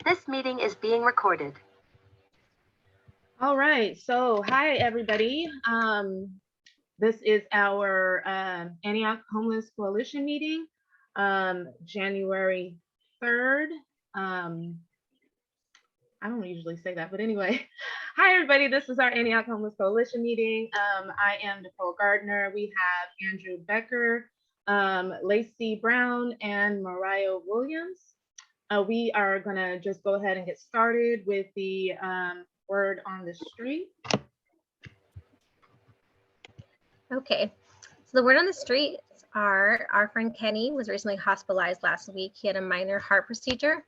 This meeting is being recorded. All right, so hi everybody. This is our Antioch Homeless Coalition meeting, January 3rd. I don't usually say that, but anyway. Hi everybody, this is our Antioch Homeless Coalition meeting. I am Nicole Gardner. We have Andrew Becker, Lacey Brown, and Mariah Williams. We are gonna just go ahead and get started with the word on the street. Okay, so the word on the street are our friend Kenny was recently hospitalized last week. He had a minor heart procedure.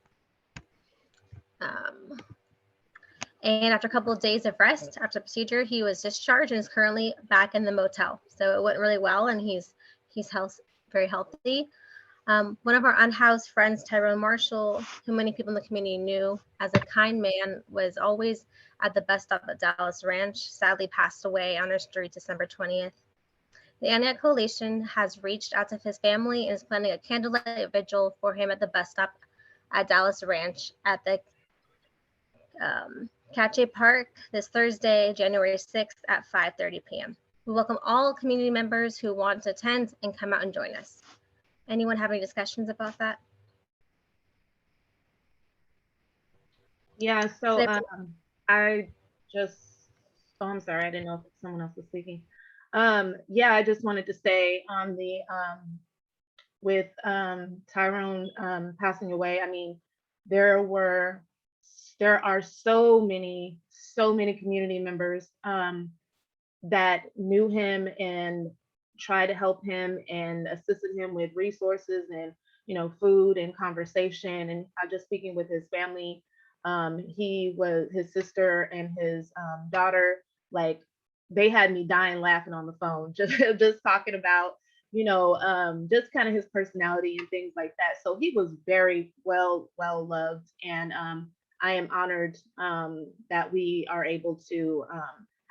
And after a couple of days of rest after the procedure, he was discharged and is currently back in the motel. So it went really well and he's very healthy. One of our unhoused friends, Tyrone Marshall, who many people in the community knew as a kind man, was always at the bus stop at Dallas Ranch, sadly passed away on our street December 20th. The Antioch Coalition has reached out to his family and is planning a candlelight vigil for him at the bus stop at Dallas Ranch at the Cache Park this Thursday, January 6th at 5:30 p.m. We welcome all community members who want to attend and come out and join us. Anyone have any discussions about that? Yeah, so I'm sorry, I didn't know if someone else was speaking. Yeah, I just wanted to say on the with Tyrone passing away, I mean, there are so many community members that knew him and tried to help him and assisted him with resources and food and conversation. And just speaking with his family, his sister and his daughter, like they had me dying laughing on the phone, just talking about just kind of his personality and things like that. So he was very well loved, and I am honored that we are able to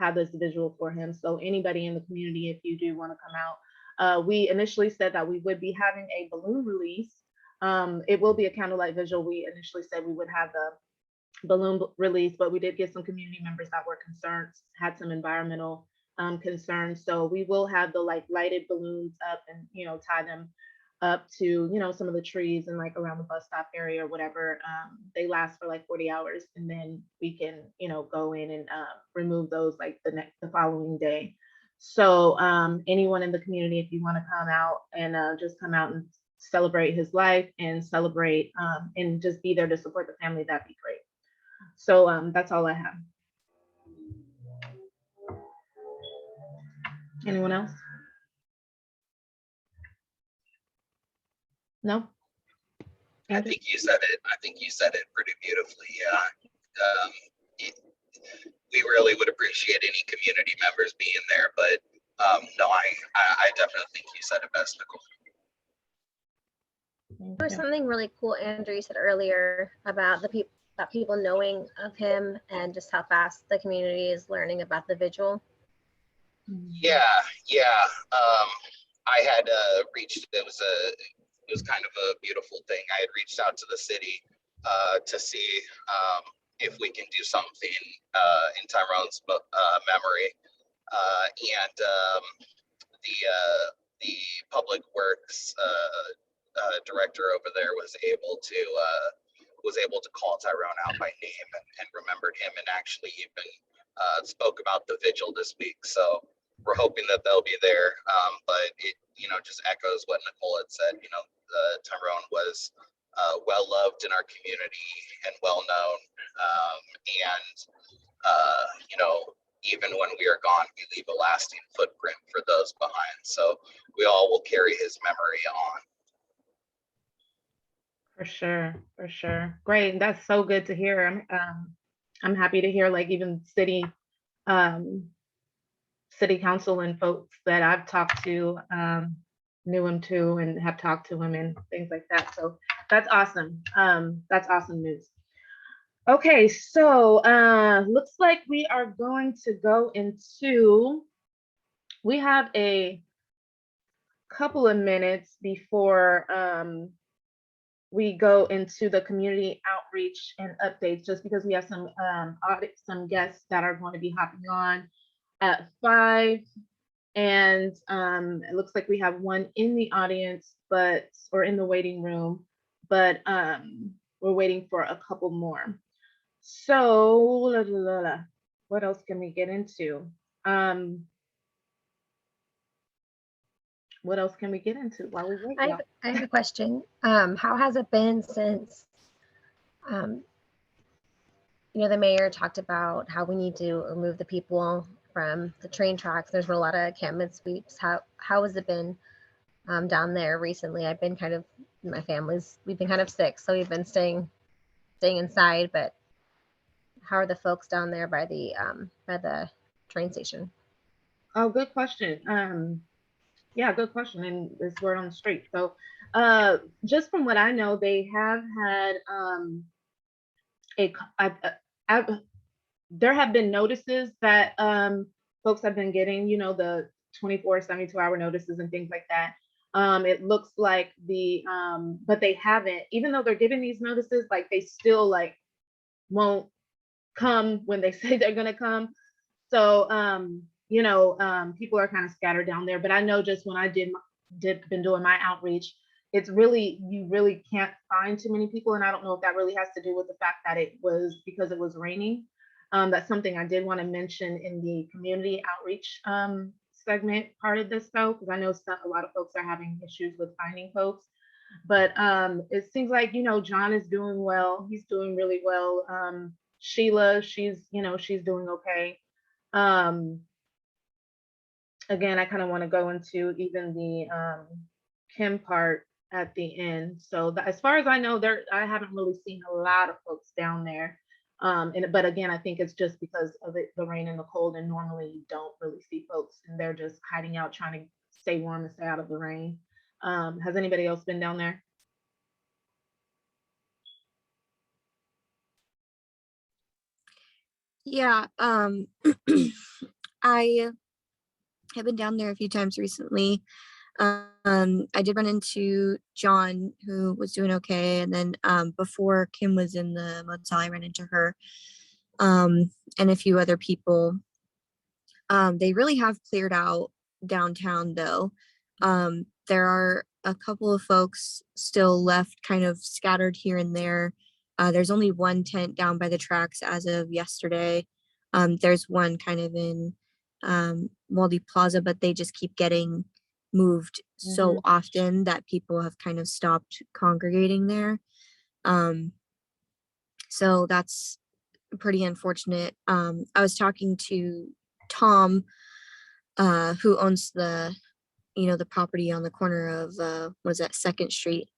have this visual for him. So anybody in the community, if you do want to come out, we initially said that we would be having a balloon release. It will be a candlelight visual. We initially said we would have the balloon release, but we did get some community members that were concerned, had some environmental concerns. So we will have the lighted balloons up and tie them up to some of the trees and like around the bus stop area or whatever. They last for like 40 hours, and then we can go in and remove those like the following day. So anyone in the community, if you want to come out and just come out and celebrate his life and celebrate and just be there to support the family, that'd be great. So that's all I have. Anyone else? No? I think you said it pretty beautifully. Yeah. We really would appreciate any community members being there, but no, I definitely think you said it best, Nicole. There was something really cool Andrew said earlier about people knowing of him and just how fast the community is learning about the vigil. Yeah. I had reached. It was kind of a beautiful thing. I had reached out to the city to see if we can do something in Tyrone's memory, and the public works director over there was able to call Tyrone out by name and remembered him, and actually even spoke about the vigil this week. So we're hoping that they'll be there, but it just echoes what Nicole had said. Tyrone was well loved in our community and well known, and even when we are gone, we leave a lasting footprint for those behind. So we all will carry his memory on. For sure. Great. That's so good to hear. I'm happy to hear like even city council and folks that I've talked to knew him too and have talked to him and things like that. So that's awesome. That's awesome news. Okay, so looks like we are going to go into, we have a couple of minutes before we go into the community outreach and updates, just because we have some some guests that are going to be hopping on at 5. And it looks like we have one in the audience, or in the waiting room, but we're waiting for a couple more. So what else can we get into? What else can we get into while we wait? I have a question. How has it been since, the mayor talked about how we need to remove the people from the train tracks? There's been a lot of encampment sweeps. How has it been down there recently? I've been we've been kind of sick, so we've been staying inside. But how are the folks down there by the train station? Oh, good question. Yeah, good question. And this word on the street. So just from what I know, they have had there have been notices that folks have been getting, the 24, 72-hour notices and things like that. It looks like but they haven't, even though they're giving these notices, like they still like won't come when they say they're gonna come. So people are kind of scattered down there. But I know just when I been doing my outreach, you really can't find too many people. And I don't know if that really has to do with the fact that it was because it was raining. That's something I did want to mention in the community outreach segment part of this, though, because I know a lot of folks are having issues with finding folks. But it seems like, John is doing well. He's doing really well. Sheila, she's doing okay. Again, I kind of want to go into even the Kim part at the end. So as far as I know, I haven't really seen a lot of folks down there. But again, I think it's just because of the rain and the cold, and normally you don't really see folks, and they're just hiding out, trying to stay warm and stay out of the rain. Has anybody else been down there? Yeah, I have been down there a few times recently. I did run into John, who was doing okay, and then before Kim was in the motel, I ran into her and a few other people. They really have cleared out downtown, though. There are a couple of folks still left, kind of scattered here and there. There's only one tent down by the tracks as of yesterday. There's one kind of in Waldy Plaza, but they just keep getting moved so often that people have kind of stopped congregating there. So that's pretty unfortunate. I was talking to Tom, who owns the property on the corner of 2nd Street,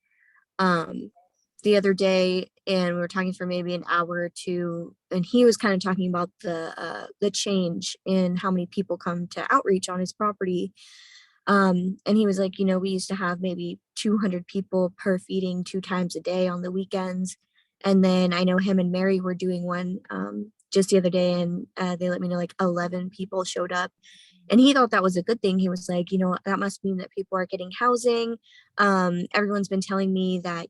the other day, and we were talking for maybe an hour or two, and he was kind of talking about the change in how many people come to outreach on his property. And he was like, we used to have maybe 200 people per feeding 2 times a day on the weekends. And then I know him and Mary were doing one just the other day, and they let me know like 11 people showed up. And he thought that was a good thing. He was like, that must mean that people are getting housing. Everyone's been telling me that,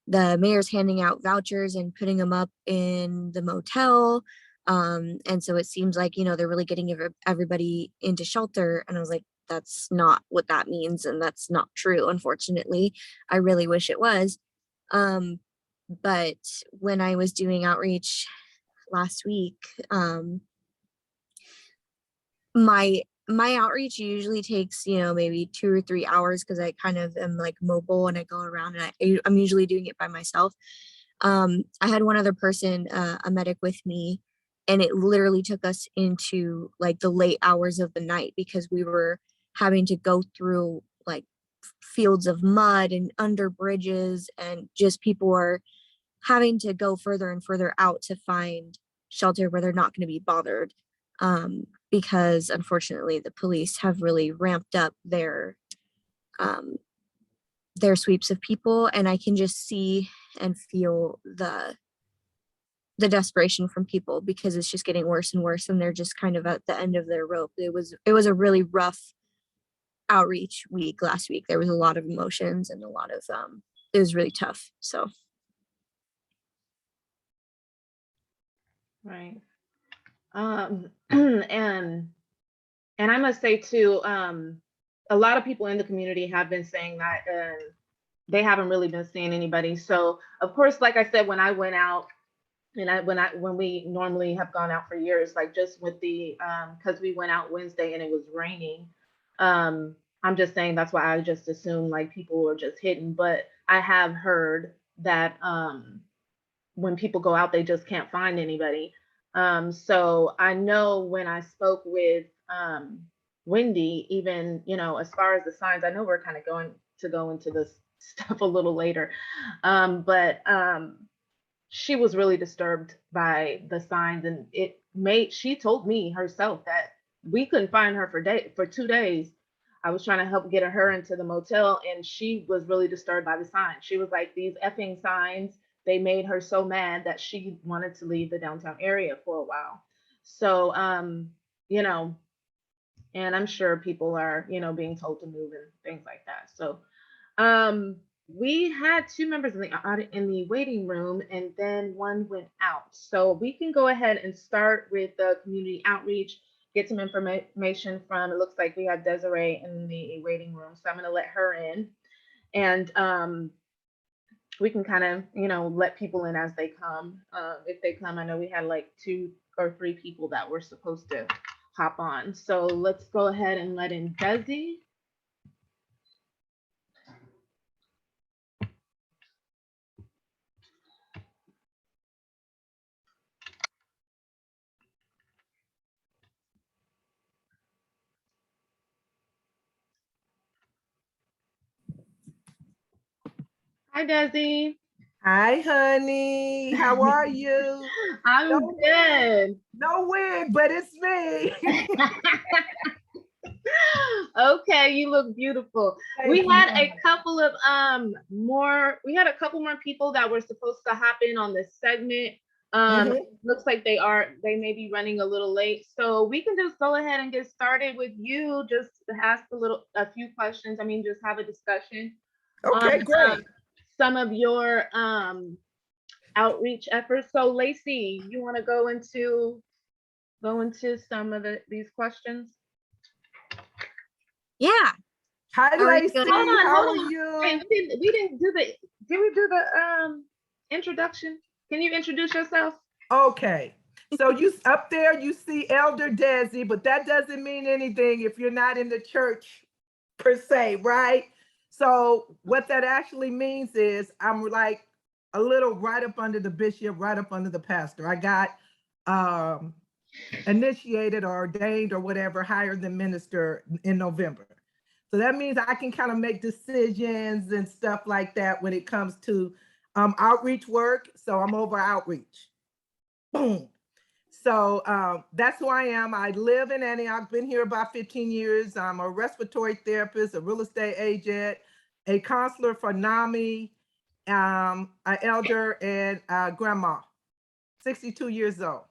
the mayor's handing out vouchers and putting them up in the motel. And so it seems like, they're really getting everybody into shelter. And I was like, that's not what that means. And that's not true, unfortunately. I really wish it was. But when I was doing outreach last week, my outreach usually takes, maybe 2 or 3 hours, because I kind of am like mobile and I go around, and I'm usually doing it by myself. I had one other person, a medic with me, and it literally took us into like the late hours of the night, because we were having to go through like fields of mud and under bridges, and just people are having to go further and further out to find shelter where they're not going to be bothered. Because unfortunately the police have really ramped up their sweeps of people, and I can just see and feel the desperation from people, because it's just getting worse and worse, and they're just kind of at the end of their rope. It was a really rough outreach week last week. There was a lot of emotions and a lot of it was really tough. So Right. And I must say too, a lot of people in the community have been saying that they haven't really been seeing anybody. So of course, like I said, when I went out, and when we normally have gone out for years, like just with the because we went out Wednesday and it was raining. I'm just saying that's why I just assumed like people were just hidden. But I have heard that when people go out, they just can't find anybody. So I know when I spoke with Wendy, even, you know, as far as the signs, I know we're kind of going to go into this stuff a little later. But she was really disturbed by the signs, and she told me herself that we couldn't find her for 2 days. I was trying to help get her into the motel, and she was really disturbed by the signs. She was like, these effing signs, they made her so mad that she wanted to leave the downtown area for a while. So you know, and I'm sure people are, you know, being told to move and things like that. So we had 2 members in the waiting room, and then one went out. So we can go ahead and start with the community outreach, get some information from, it looks like we have Desiree in the waiting room. So I'm going to let her in, and we can kind of, you know, let people in as they come. If they come, I know we had like 2 or 3 people that were supposed to hop on. So let's go ahead and let in Desi. Hi, Desi. Hi, honey. How are you? I'm No good. No wig, but it's me. Okay, you look beautiful. We had a couple of more people that were supposed to hop in on this segment. Looks like they may be running a little late. So we can just go ahead and get started with you. Just ask a few questions. I mean, just have a discussion. Okay, great. Some of your outreach efforts. So Lacey, you want to go into some of these questions? yeah. Hi, Lacey. How are you? Hey, did we do the introduction? Can you introduce yourself? Okay. So you up there, you see Elder Desi, but that doesn't mean anything if you're not in the church per se, right? So what that actually means is I'm like a little right up under the bishop, right up under the pastor. I got initiated or ordained or whatever, higher than minister in November. So that means I can kind of make decisions and stuff like that when it comes to outreach work. So I'm over outreach. Boom. So that's who I am. I live in Antioch, been here about 15 years. I'm a respiratory therapist, a real estate agent, a counselor for NAMI, an elder, and grandma, 62 years old.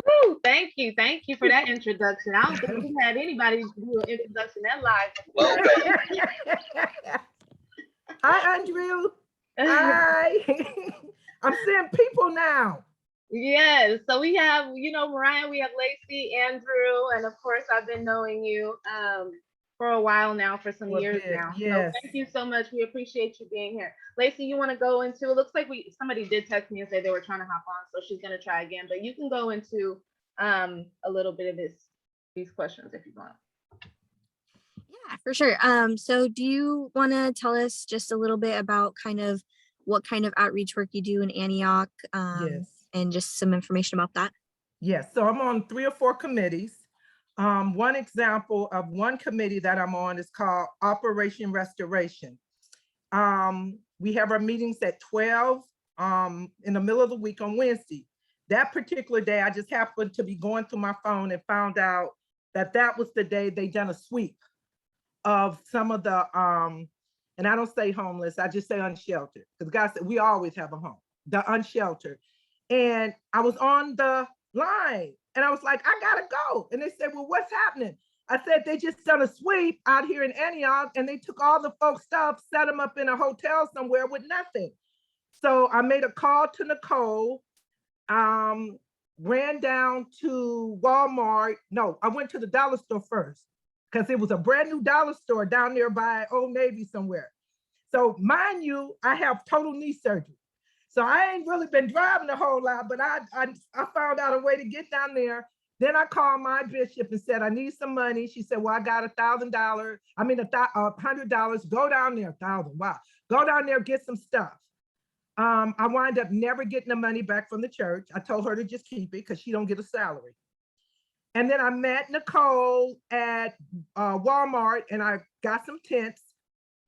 Woo, thank you for that introduction. I don't think we had anybody do an introduction that live. Welcome. Hi, Andrew. Hi. I'm seeing people now. Yes. So we have, you know, Mariah, we have Lacey, Andrew, and of course, I've been knowing you for a while now, for some years now. Yes. So thank you so much. We appreciate you being here. Lacey, you want to go into, it looks like somebody did text me and say they were trying to hop on, so she's going to try again, but you can go into a little bit of these questions if you want. Yeah, for sure. So do you want to tell us just a little bit about kind of what kind of outreach work you do in Antioch, Yes. and just some information about that? Yes, so I'm on 3 or 4 committees. One example of one committee that I'm on is called Operation Restoration. We have our meetings at 12 in the middle of the week on Wednesday. That particular day, I just happened to be going through my phone and found out that that was the day they done a sweep of some of the, and I don't say homeless, I just say unsheltered, because God said we always have a home, the unsheltered. And I was on the line And I was like, I gotta go. And they said, well, what's happening? I said, they just done a sweep out here in Antioch and they took all the folks' stuff, set them up in a hotel somewhere with nothing. So I made a call to Nicole, ran down to Walmart. No, I went to the dollar store first because it was a brand new dollar store down there by Old Navy somewhere. So mind you, I have total knee surgery. So I ain't really been driving a whole lot, but I found out a way to get down there. Then I called my bishop and said, I need some money. She said, well, I got $1,000. I mean, $100. Go down there, 1,000. Wow. Go down there, get some stuff. I wind up never getting the money back from the church. I told her to just keep it because she don't get a salary. And then I met Nicole at Walmart and I got some tents.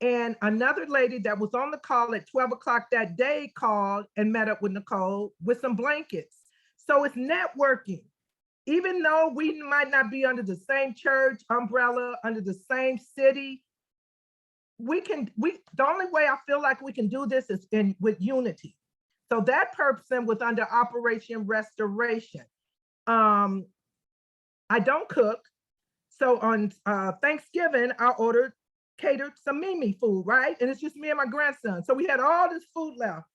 And another lady that was on the call at 12 o'clock that day called and met up with Nicole with some blankets. So it's networking. Even though we might not be under the same church umbrella, under the same city, the only way I feel like we can do this is with unity. So that person was under Operation Restoration. I don't cook. So on Thanksgiving, I catered some Mimi food, right? And it's just me and my grandson. So we had all this food left.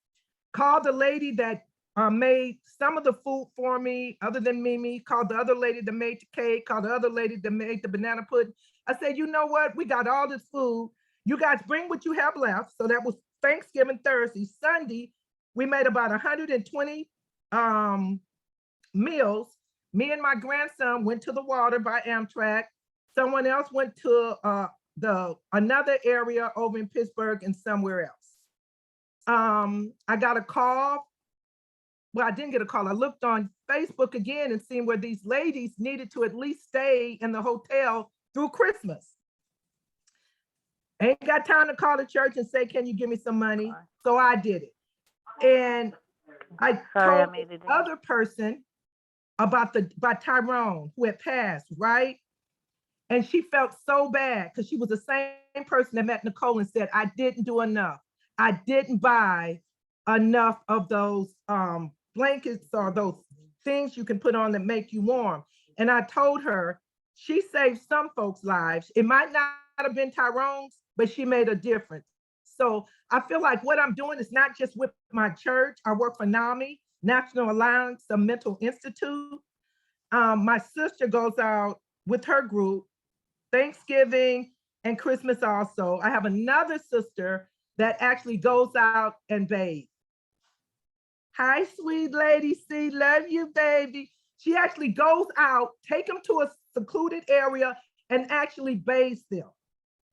Called the lady that made some of the food for me, other than Mimi, called the other lady that made the cake, called the other lady that made the banana pudding. I said, you know what? We got all this food. You guys bring what you have left. So that was Thanksgiving Thursday. Sunday, we made about 120 meals. Me and my grandson went to the water by Amtrak. Someone else went to another area over in Pittsburgh and somewhere else. I got a call. Well, I didn't get a call. I looked on Facebook again and seen where these ladies needed to at least stay in the hotel through Christmas. Ain't got time to call the church and say, can you give me some money? So I did it. And I told the other person about Tyrone, who had passed, right? And she felt so bad because she was the same person that met Nicole and said, I didn't do enough. I didn't buy enough of those blankets or those things you can put on that make you warm. And I told her, she saved some folks' lives. It might not have been Tyrone's, but she made a difference. So I feel like what I'm doing is not just with my church. I work for NAMI, National Alliance of Mental Institute. My sister goes out with her group, Thanksgiving and Christmas also. I have another sister that actually goes out and bathes. Hi, sweet lady C, love you, baby. She actually goes out, take them to a secluded area and actually bathes them.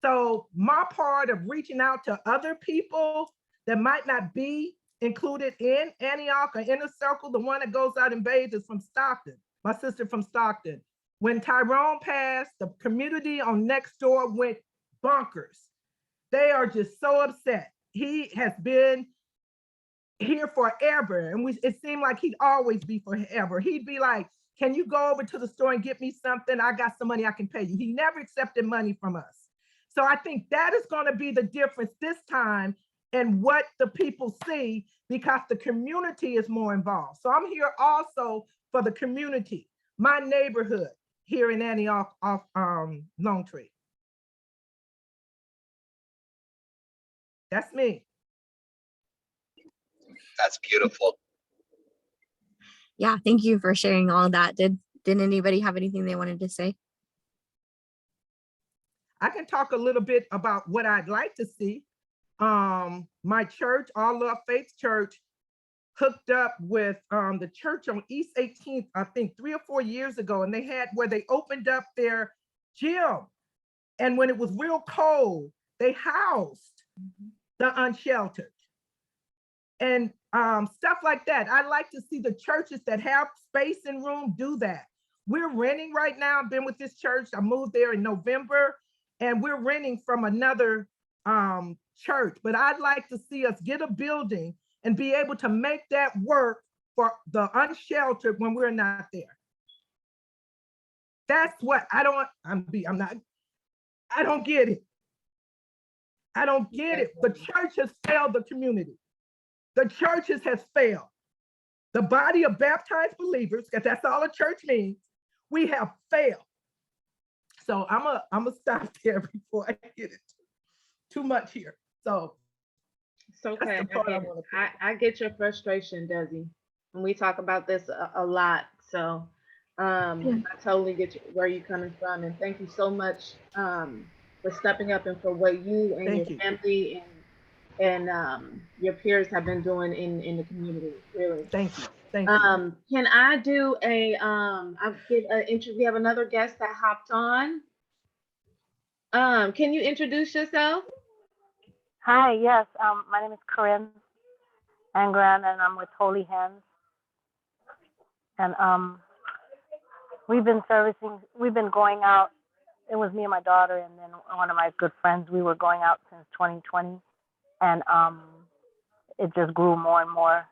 So my part of reaching out to other people that might not be included in Antioch or Inner Circle, the one that goes out and bathes is from Stockton, my sister from Stockton. When Tyrone passed, the community on next door went bonkers. They are just so upset. He has been here forever. And it seemed like he'd always be forever. He'd be like, can you go over to the store and get me something? I got some money I can pay you. He never accepted money from us. So I think that is going to be the difference this time in what the people see, because the community is more involved. So I'm here also for the community, my neighborhood here in Antioch off Lone Tree. That's me. That's beautiful. Yeah, thank you for sharing all that. Did anybody have anything they wanted to say? I can talk a little bit about what I'd like to see. My church, All Love Faith Church, hooked up with the church on East 18th, I think 3 or 4 years ago, and they had where they opened up their gym. And when it was real cold, they housed the unsheltered and stuff like that. I like to see the churches that have space and room do that. We're renting right now. I've been with this church. I moved there in November, and we're renting from another church. But I'd like to see us get a building and be able to make that work for the unsheltered when we're not there. That's what I don't get it. I don't get it. The church has failed the community. The churches has failed. the body of baptized believers, because that's all a church means, we have failed. So I'm a stop there before I get it too much here. So It's okay. that's the part I want to put. I get your frustration, Desi. And we talk about this a lot. So I totally get where you're coming from. And thank you so much for stepping up and for what you and Thank your you. family and your peers have been doing in the community. Really. Thank you. Thank you. Can I do I'll give an intro. We have another guest that hopped on. Can you introduce yourself? Hi, yes. My name is Carine Angran, and I'm with Holy Hands. And we've been going out. It was me and my daughter, and then one of my good friends. We were going out since 2020, and it just grew more and more,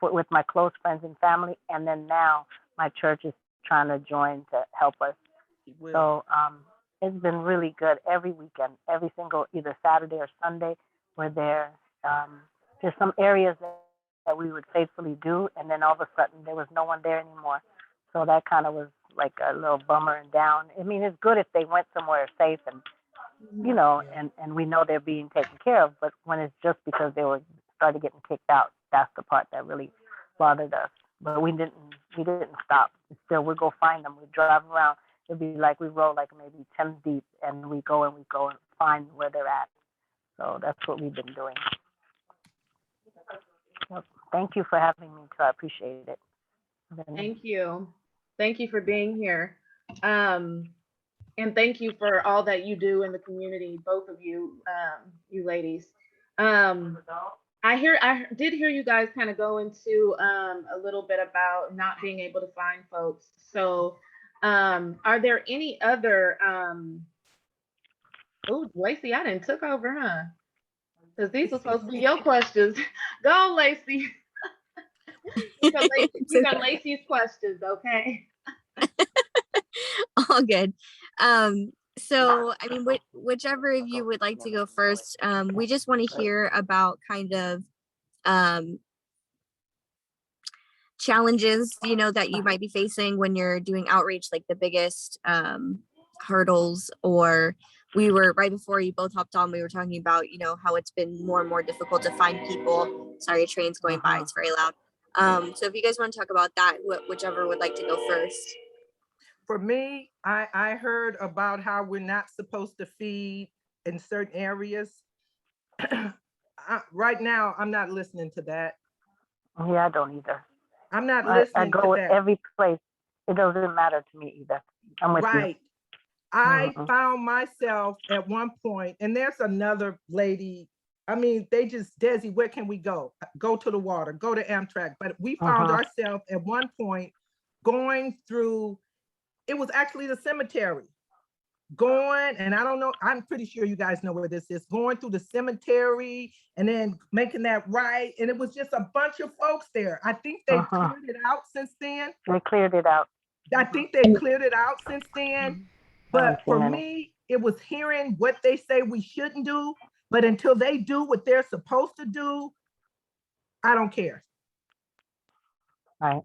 with my close friends and family. And then now my church is trying to join to help us. So it's been really good. Every weekend, every single either Saturday or Sunday, we're there. There's some areas that we would faithfully do, and then all of a sudden there was no one there anymore. So that kind of was like a little bummer and down. I mean, it's good if they went somewhere safe and, and we know they're being taken care of. But when it's just because they started getting kicked out, that's the part that really bothered us. But we didn't stop. Still, we go find them. We drive around. It'd be like we roll like maybe 10 deep, and we go and find where they're at. So that's what we've been doing. Well, thank you for having me too. I appreciate it. Thank you. Thank you for being here. And thank you for all that you do in the community, both of you, you ladies. I did hear you guys kind of go into a little bit about not being able to find folks. So are there any other oh, Lacey, I didn't took over, huh? Because these were supposed to be your questions. Go on, Lacey. These are Lacey's questions, okay? All good. So, I mean, whichever of you would like to go first, we just want to hear about kind of challenges, that you might be facing when you're doing outreach, like the biggest hurdles. Or we were, right before you both hopped on, we were talking about, how it's been more and more difficult to find people. Sorry, a train's going by, it's very loud. So if you guys want to talk about that, whichever would like to go first. For me, I heard about how we're not supposed to feed in certain areas. Right now, I'm not listening to that. Yeah, I don't either. I'm not listening I go to that. every place. It doesn't matter to me either. I'm with you. I found myself at one point, and there's another lady. I mean, Desi, where can we go? Go to the water, go to Amtrak. But we found ourselves at one point going through, it was actually the cemetery. And I don't know, I'm pretty sure you guys know where this is, going through the cemetery and then making that right. And it was just a bunch of folks there. I think they cleared it out since then. They cleared it out. I think they cleared it out since then. But for me, it was hearing what they say we shouldn't do. But until they do what they're supposed to do, I don't care. Right.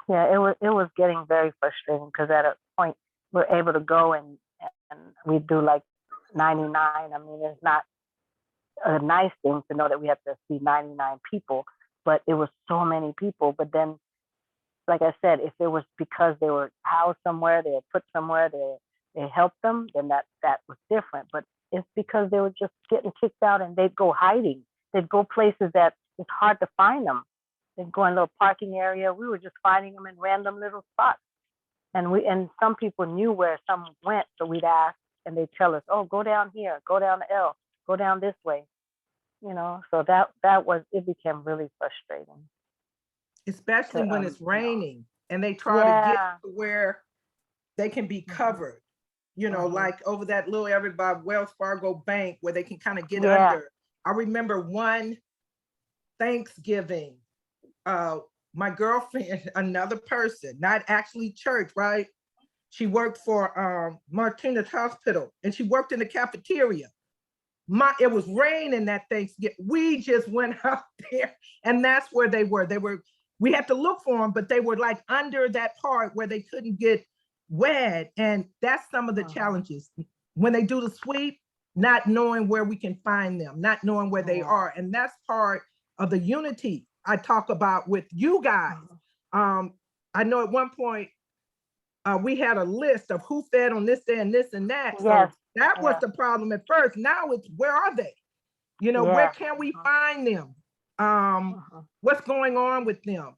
Yeah, it was getting very frustrating because at a point we're able to go and we do like 99. I mean, it's not a nice thing to know that we have to see 99 people, but it was so many people. But then, like I said, if it was because they were housed somewhere, they were put somewhere, they helped them, then that was different. But it's because they were just getting kicked out and they'd go hiding. They'd go places that it's hard to find them. They'd go in a little parking area. We were just finding them in random little spots. And some people knew where some went, so we'd ask and they'd tell us, oh, go down here, go down the L, go down this way. So it became really frustrating. Especially when it's raining and they try to get to where they can be covered. Like over that little area by Wells Fargo Bank where they can kind of get under. I remember one Thanksgiving, my girlfriend, another person, not actually church, right? She worked for Martinez Hospital and she worked in the cafeteria. It was raining that Thanksgiving. We just went out there and that's where they were. They were we had to look for them, but they were like under that part where they couldn't get wed. And that's some of the challenges. When they do the sweep, not knowing where we can find them, not knowing where they are. And that's part of the unity I talk about with you guys. I know at one point, we had a list of who fed on this day and this and that. Yes. So that was the problem at first. Now it's, where are they? You know, where can we find them? What's going on with them?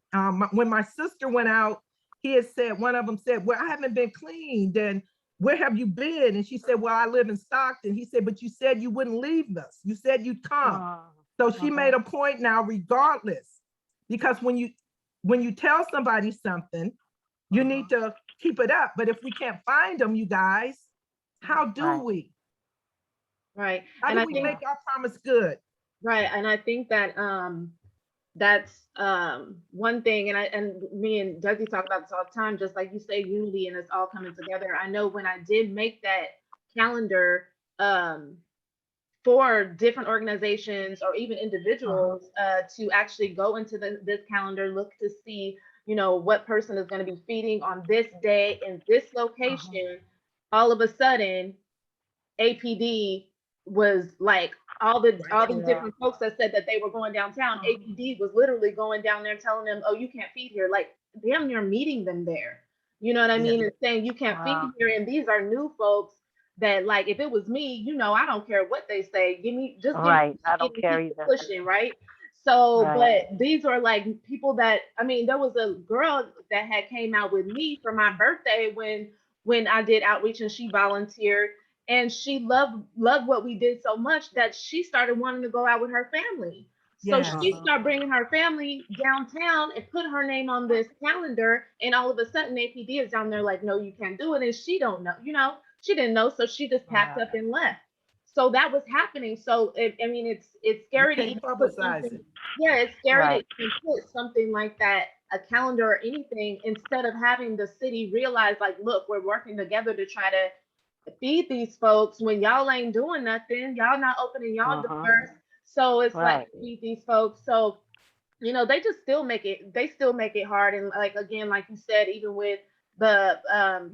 When my sister went out, he had said, one of them said, well, I haven't been cleaned. And where have you been? And she said, well, I live in Stockton. He said, but you said you wouldn't leave us. You said you'd come. So she made a point now, regardless, because when you tell somebody something, you need to keep it up. But if we can't find them, you guys, how do we? Right. How do we make our promise good? Right. And I think that that's one thing. And me and Desi talk about this all the time, just like you say, unity, and it's all coming together. I know when I did make that calendar for different organizations or even individuals to actually go into this calendar, look to see, you know, what person is going to be feeding on this day in this location. All of a sudden, APD was like, all these different folks that said that they were going downtown, APD was literally going down there telling them, oh, you can't feed here. Like, damn near meeting them there. You know what I mean? And saying you can't feed here. And these are new folks that, like, if it was me, you know, I don't care what they say. Give me I don't care either. Pushing, right? So, but these are like people that, I mean, there was a girl that had came out with me for my birthday when I did outreach, and she volunteered, and she loved what we did so much that she started wanting to go out with her family. So she started bringing her family downtown and put her name on this calendar, and all of a sudden APD is down there like, no, you can't do it, and she don't know, you know, she didn't know, so she just packed up and left. So that was happening. So I mean, it's scary to even publicize it. Yeah, it's scary to put something like that, a calendar or anything, instead of having the city realize, like, look, we're working together to try to feed these folks when y'all ain't doing nothing. Y'all not opening y'all doors. So it's like, feed these folks. So, you know, they still make it hard. And like, again, like you said, even with the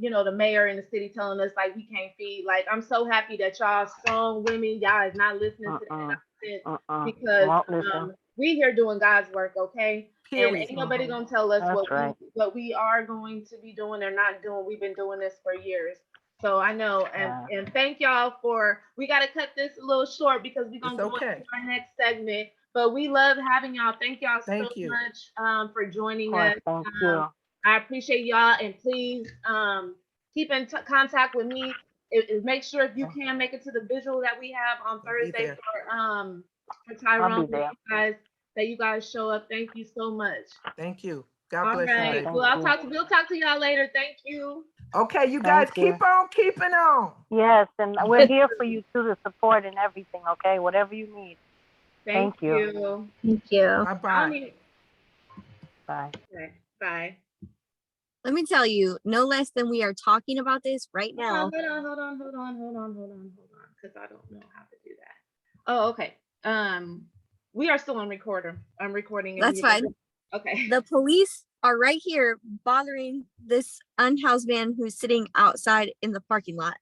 you know, the mayor and the city telling us like we can't feed. Like, I'm so happy that y'all strong women, y'all is not listening to that nonsense, because we here doing God's work, okay? And ain't nobody gonna tell us what we are going to be doing or not doing. We've been doing this for years. So I know, and thank y'all we got to cut this a little short because we're gonna go into our next segment. But we love having y'all. Thank y'all so much for joining us. Thank you. I appreciate y'all, and please keep in contact with me. Make sure if you can make it to the vigil that we have on Thursday for Tyrone, that you guys show up. Thank you so much. Thank you. God bless you. Well, we'll talk to y'all later. Thank you. Okay, you guys keep on keeping on. Yes, and we're here for you too, to support and everything. Okay, whatever you need. Thank you. Thank you. Bye-bye. Bye. Okay, bye. Let me tell you, no less than we are talking about this right now. Hold on, because I don't know how to do that. Oh, okay. We are still on recorder. I'm recording. That's fine. Okay. The police are right here bothering this unhoused man who's sitting outside in the parking lot.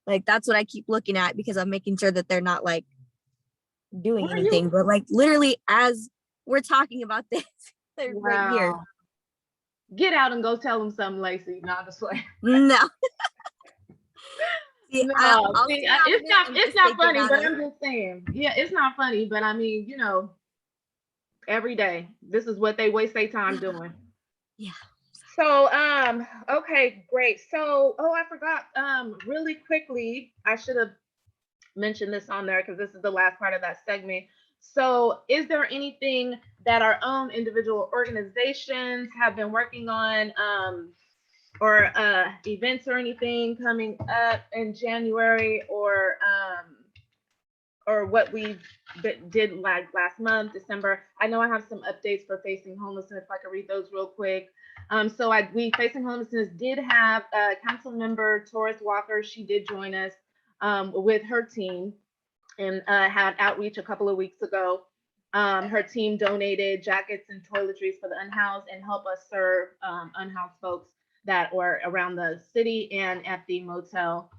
Like, that's what I keep looking at, because I'm making sure that they're not like doing anything. But like, literally, as we're talking about this, they're right here. Get out and go tell them something, Lacey. No, I'm just like, no. See, no, it's not funny, but I'm just saying. Yeah, it's not funny, but I mean, you know, every day, this is what they waste their time doing. Yeah. So, okay, great. So, I forgot, really quickly, I should have mentioned this on there because this is the last part of that segment. So, is there anything that our own individual organizations have been working on, or events or anything coming up in January, or what we did like last month, December? I know I have some updates for Facing Homelessness, if I could read those real quick. So we Facing Homelessness did have council member Taurus Walker. She did join us with her team and had outreach a couple of weeks ago. Her team donated jackets and toiletries for the unhoused and help us serve unhoused folks that were around the city and at the motel.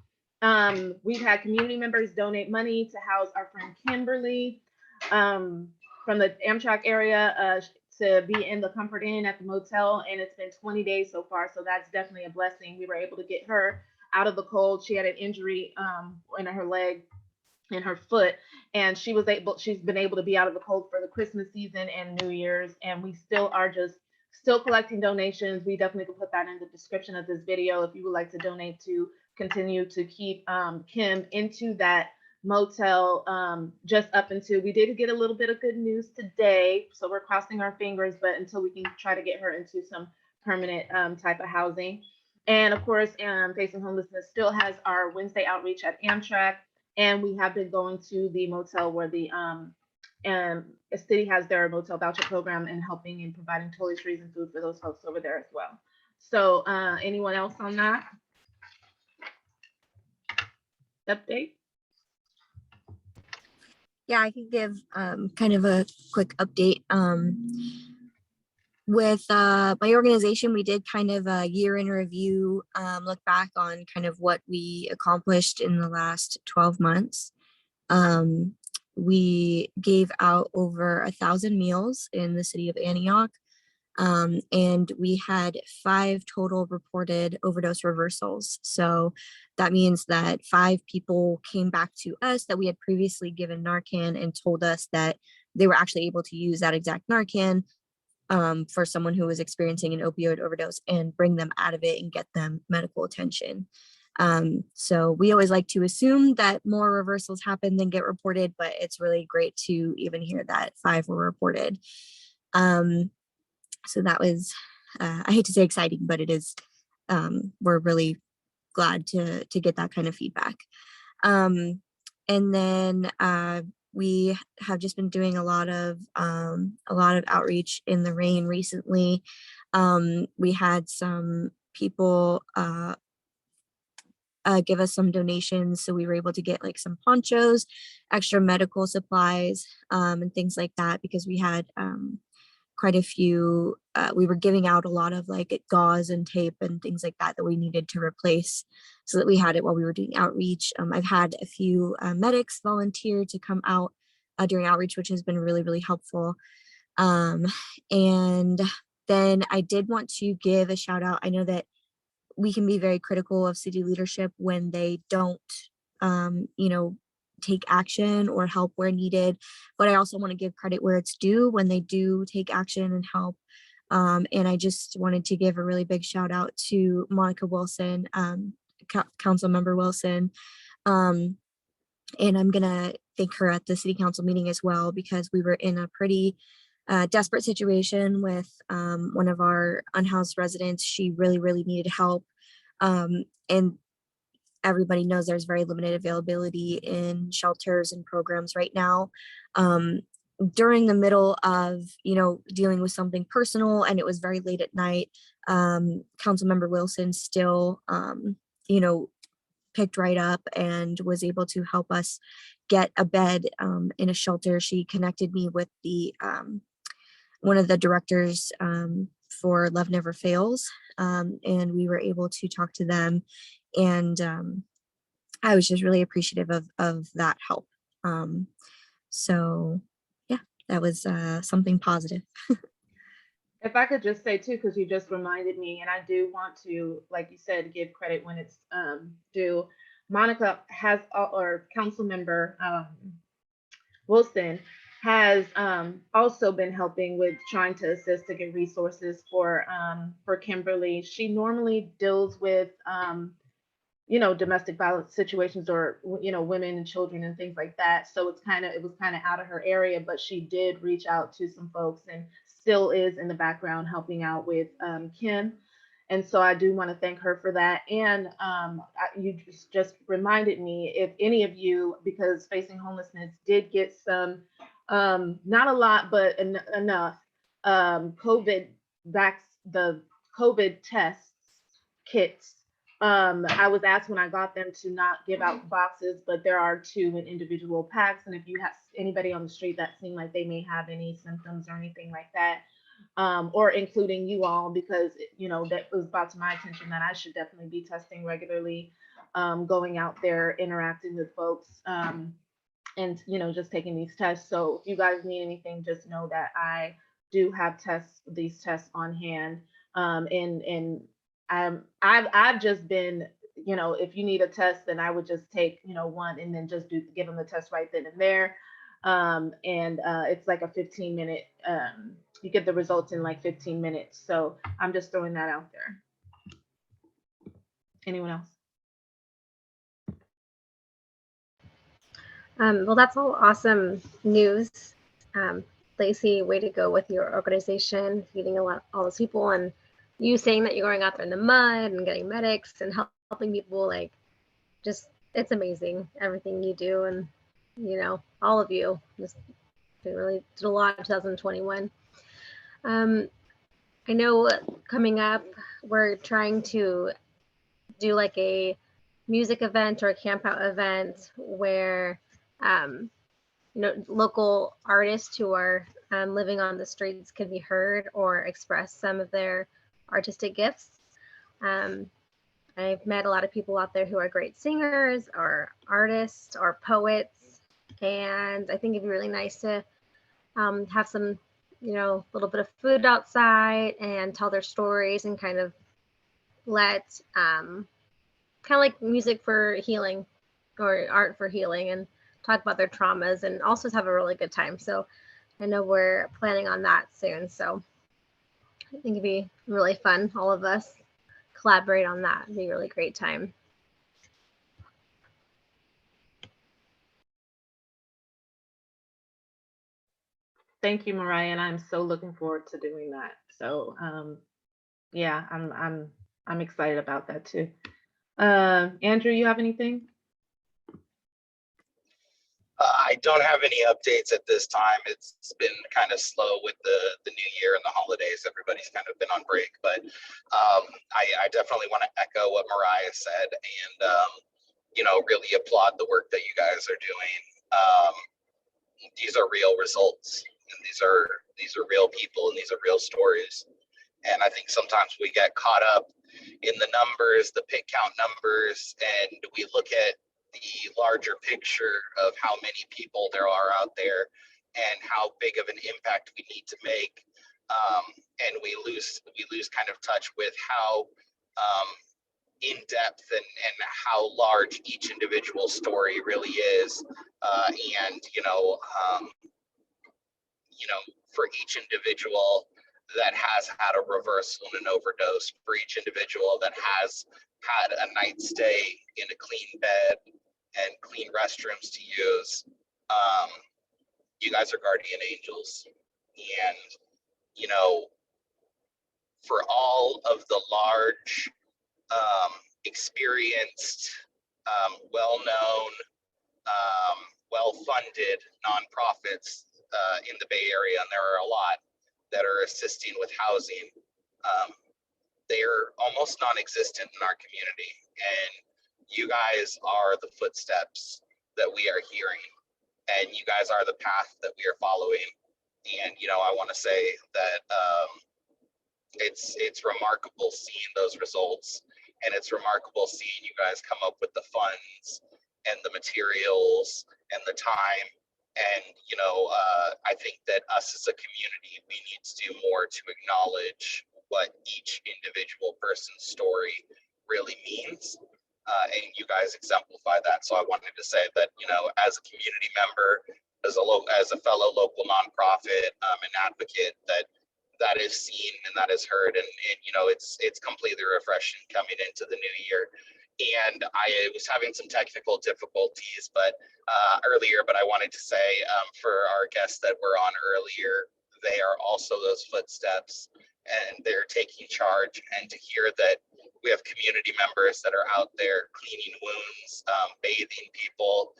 We've had community members donate money to house our friend Kimberly from the Amtrak area to be in the Comfort Inn at the motel, and it's been 20 days so far, so that's definitely a blessing. We were able to get her out of the cold. She had an injury in her leg and her foot, and she's been able to be out of the cold for the Christmas season and New Year's, and we still are still collecting donations. We definitely can put that in the description of this video if you would like to donate to continue to keep Kim into that motel just up until we did get a little bit of good news today, so we're crossing our fingers, but until we can try to get her into some permanent type of housing. And of course, Facing Homelessness still has our Wednesday outreach at Amtrak, and we have been going to the motel where the city has their motel voucher program and helping and providing toiletries and food for those folks over there as well. So anyone else on that update? Yeah, I can give kind of a quick update. With my organization, we did kind of a year in review, look back on kind of what we accomplished in the last 12 months. We gave out over 1,000 meals in the city of Antioch, and we had 5 total reported overdose reversals. So that means that 5 people came back to us that we had previously given Narcan and told us that they were actually able to use that exact Narcan for someone who was experiencing an opioid overdose and bring them out of it and get them medical attention. So we always like to assume that more reversals happen than get reported, but it's really great to even hear that 5 were reported. So that was, I hate to say exciting, but it is, we're really glad to get that kind of feedback. And then we have just been doing a lot of outreach in the rain recently. We had some people give us some donations, so we were able to get like some ponchos, extra medical supplies, and things like that, because we had quite a few, we were giving out a lot of like gauze and tape and things like that that we needed to replace, so that we had it while we were doing outreach. I've had a few medics volunteer to come out during outreach, which has been really, really helpful. And then I did want to give a shout out. I know that we can be very critical of city leadership when they don't, take action or help where needed, but I also want to give credit where it's due when they do take action and help. And I just wanted to give a really big shout out to Monica Wilson, Council Member Wilson. And I'm gonna thank her at the city council meeting as well, because we were in a pretty desperate situation with one of our unhoused residents. She really, really needed help. And everybody knows there's very limited availability in shelters and programs right now. During the middle of, dealing with something personal, and it was very late at night, Councilmember Wilson still, picked right up and was able to help us get a bed in a shelter. She connected me with the one of the directors for Love Never Fails, and we were able to talk to them, and I was just really appreciative of that help. So yeah, that was something positive. If I could just say too, because you just reminded me, and I do want to, like you said, give credit when it's due. Monica has, or Council Member Wilson has also been helping with trying to assist to get resources for Kimberly. She normally deals with domestic violence situations, or women and children and things like that. So it was kind of out of her area, but she did reach out to some folks and still is in the background helping out with Kim. And so I do want to thank her for that. And you just reminded me, if any of you, because Facing Homelessness did get some, not a lot, but enough the COVID tests kits I was asked when I got them to not give out boxes, but there are 2 in individual packs. And if you have anybody on the street that seem like they may have any symptoms or anything like that, or including you all, because that was brought to my attention that I should definitely be testing regularly, going out there, interacting with folks, and just taking these tests. So if you guys need anything, just know that I do have these tests on hand. And I've just been, if you need a test, then I would just take, one and then just give them the test right then and there. And it's like a 15-minute, you get the results in like 15 minutes. So I'm just throwing that out there. Anyone else? Well, that's all awesome news. Lacey, way to go with your organization, feeding all those people, and you saying that you're going out there in the mud and getting medics and helping people. Like, just, it's amazing everything you do, and all of you just really did a lot in 2021. I know coming up, we're trying to do like a music event or a camp out event where local artists who are living on the streets can be heard or express some of their artistic gifts. I've met a lot of people out there who are great singers or artists or poets, and I think it'd be really nice to have some, little bit of food outside and tell their stories and kind of let kind of like music for healing or art for healing, and talk about their traumas and also have a really good time. So I know we're planning on that soon. So I think it'd be really fun. All of us collaborate on that. It'd be a really great time. Thank you, Mariah, and I'm so looking forward to doing that. So yeah, I'm excited about that too. Andrew, you have anything? I don't have any updates at this time. It's been kind of slow with the new year and the holidays. Everybody's kind of been on break, but I definitely want to echo what Mariah said and really applaud the work that you guys are doing. These are real results, and these are real people, and these are real stories. And I think sometimes we get caught up in the numbers, the pig count numbers, and we look at the larger picture of how many people there are out there and how big of an impact we need to make. And we lose kind of touch with how in depth and how large each individual story really is. And for each individual that has had a reversal and an overdose, for each individual that has had a night stay in a clean bed and clean restrooms to use, you guys are guardian angels. And for all of the large, experienced, well-known, well-funded nonprofits in the Bay Area, and there are a lot that are assisting with housing, they are almost non-existent in our community. And you guys are the footsteps that we are hearing, and you guys are the path that we are following. And I want to say that it's remarkable seeing those results, and it's remarkable seeing you guys come up with the funds and the materials and the time. And I think that us as a community, we need to do more to acknowledge what each individual person's story really means. And you guys exemplify that. So I wanted to say that, as a community member, as a fellow local nonprofit, an advocate, that is seen and that is heard, and it's completely refreshing coming into the new year. And I was having some technical difficulties, earlier, but I wanted to say, for our guests that were on earlier, they are also those footsteps, and they're taking charge. And to hear that we have community members that are out there cleaning wounds, bathing people,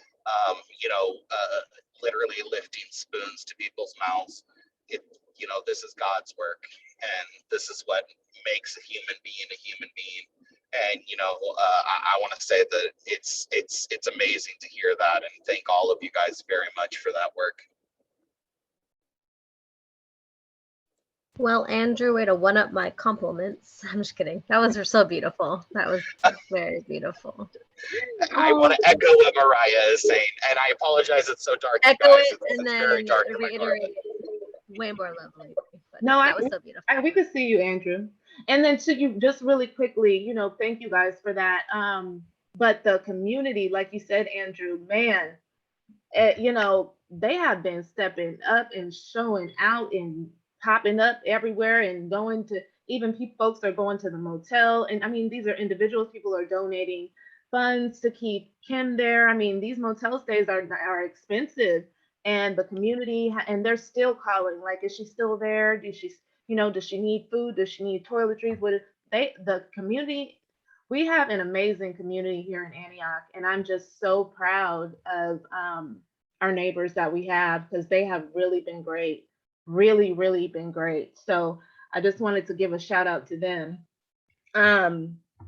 literally lifting spoons to people's mouths. This is God's work, and this is what makes a human being a human being. And I want to say that it's amazing to hear that, and thank all of you guys very much for that work. Well, Andrew, way to one up my compliments. I'm just kidding. That was so beautiful. That was very beautiful. I want to echo what Mariah is saying, and I apologize it's so dark. Echo guys. it and It's then very dark in my reiterate it way more lovely. But No, that was so beautiful. we could see you, Andrew. And then to you, just really quickly, thank you guys for that. But the community, like you said, Andrew, man, they have been stepping up and showing out and popping up everywhere and going to even folks are going to the motel. And I mean, these are individuals, people are donating funds to keep Kim there. I mean, these motel stays are expensive, and the community, and they're still calling, like, is she still there? Does she need food? Does she need toiletries? The community, we have an amazing community here in Antioch, and I'm just so proud of our neighbors that we have, because they have really been great, really been great. So I just wanted to give a shout out to them.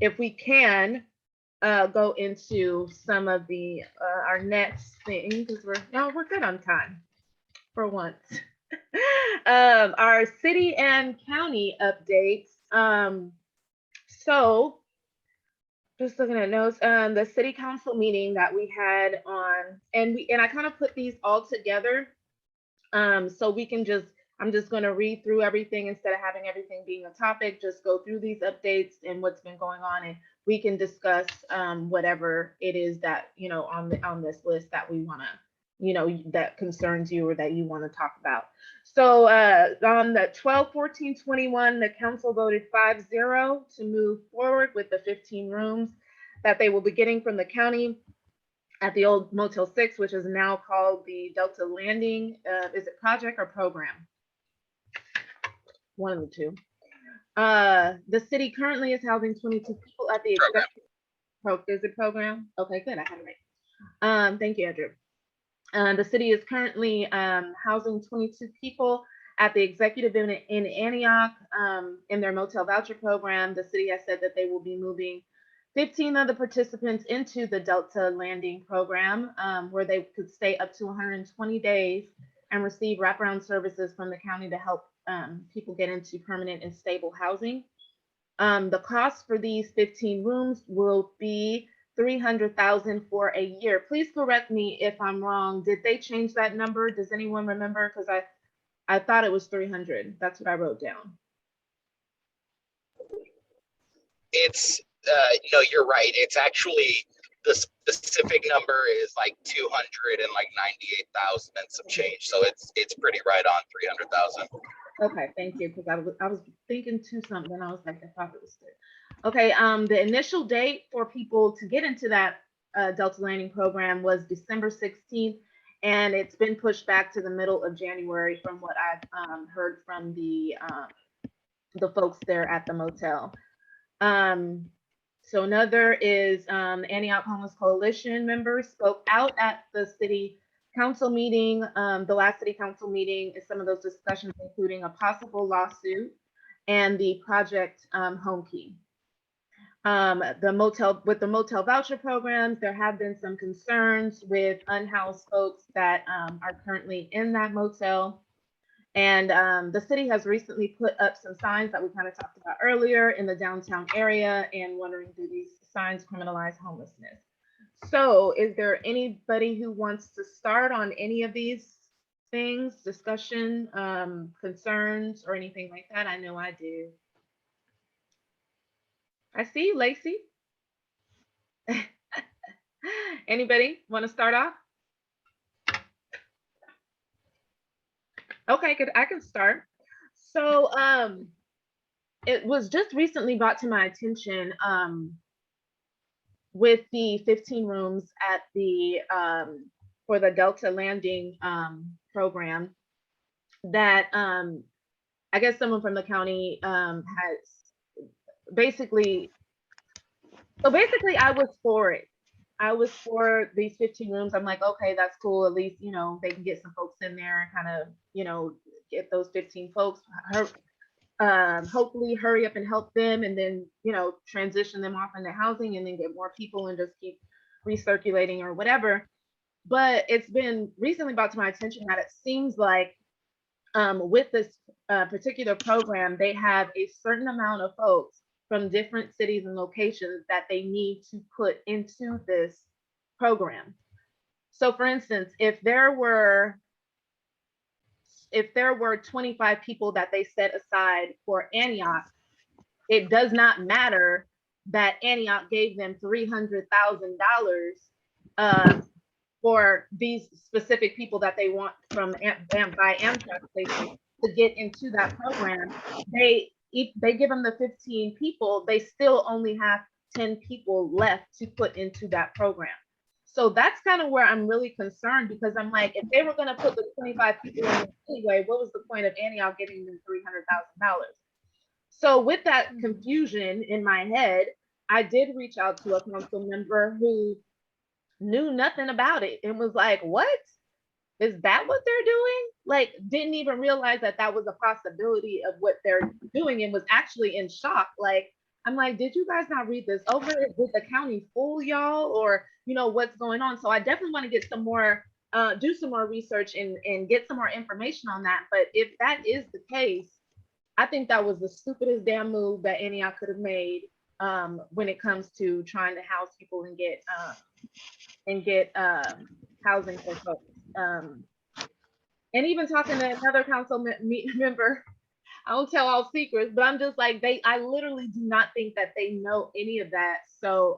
If we can go into some of the our next thing, because we're good on time for once. Our city and county updates. So just looking at notes, the city council meeting that we had on, and I kind of put these all together, so we can I'm just going to read through everything instead of having everything being a topic. Just go through these updates and what's been going on, and we can discuss whatever it is that on this list that we want to that concerns you or that you want to talk about. So on the 12/14/21, the council voted 5-0 to move forward with the 15 rooms that they will be getting from the county at the old Motel 6, which is now called the Delta Landing. Is it project or program? One of the two. The city currently is housing 22 people at the program. Okay, good. I had it right. Thank you, Andrew. The city is currently housing 22 people at the executive in Antioch in their motel voucher program. The city has said that they will be moving 15 of the participants into the Delta Landing program, where they could stay up to 120 days and receive wraparound services from the county to help people get into permanent and stable housing. The cost for these 15 rooms will be $300,000 for a year. Please correct me if I'm wrong. Did they change that number? Does anyone remember? Because I thought it was 300. That's what I wrote down. It's no, you're right. It's actually the specific number is like 298,000 and some change. So it's pretty right on 300,000. Okay, thank you. Because I was thinking to something. I was like, I thought it was good. Okay, the initial date for people to get into that Delta Landing program was December 16th, and it's been pushed back to the middle of January from what I've heard from the folks there at the motel. So another is Antioch Homeless Coalition members spoke out at the city council meeting, the last city council meeting, is some of those discussions, including a possible lawsuit and the project Home Key. With the motel voucher programs, there have been some concerns with unhoused folks that are currently in that motel. And the city has recently put up some signs that we kind of talked about earlier in the downtown area, and wondering, do these signs criminalize homelessness? So is there anybody who wants to start on any of these things, discussion, concerns, or anything like that? I know I do. I see Lacey. Anybody want to start off? Okay, good. I can start. So it was just recently brought to my attention with the 15 rooms at the for the Delta Landing program that I guess someone from the county has basically I was for it. I was for these 15 rooms. I'm like, okay, that's cool. At least, they can get some folks in there and kind of, get those 15 folks. hopefully hurry up and help them, and then, you know, transition them off into housing and then get more people and just keep recirculating or whatever. But it's been recently brought to my attention that it seems like with this particular program, they have a certain amount of folks from different cities and locations that they need to put into this program. So for instance, if there were 25 people that they set aside for Antioch, it does not matter that Antioch gave them $300,000 for these specific people that they want from by Amtrak station to get into that program. They give them the 15 people, they still only have 10 people left to put into that program. So that's kind of where I'm really concerned, because I'm like, if they were going to put the 25 people in anyway, what was the point of Antioch giving them $300,000? So with that confusion in my head, I did reach out to a council member who knew nothing about it and was like, what? Is that what they're doing? Like, didn't even realize that that was a possibility of what they're doing, and was actually in shock. Like, I'm like, did you guys not read this over? Did the county fool y'all, or, you know, what's going on? So I definitely want to get some more, do some more research and get some more information on that. But if that is the case, I think that was the stupidest damn move that Antioch could have made when it comes to trying to house people and get housing for folks. And even talking to another council member, I don't tell all secrets, but I'm just like, I literally do not think that they know any of that. So,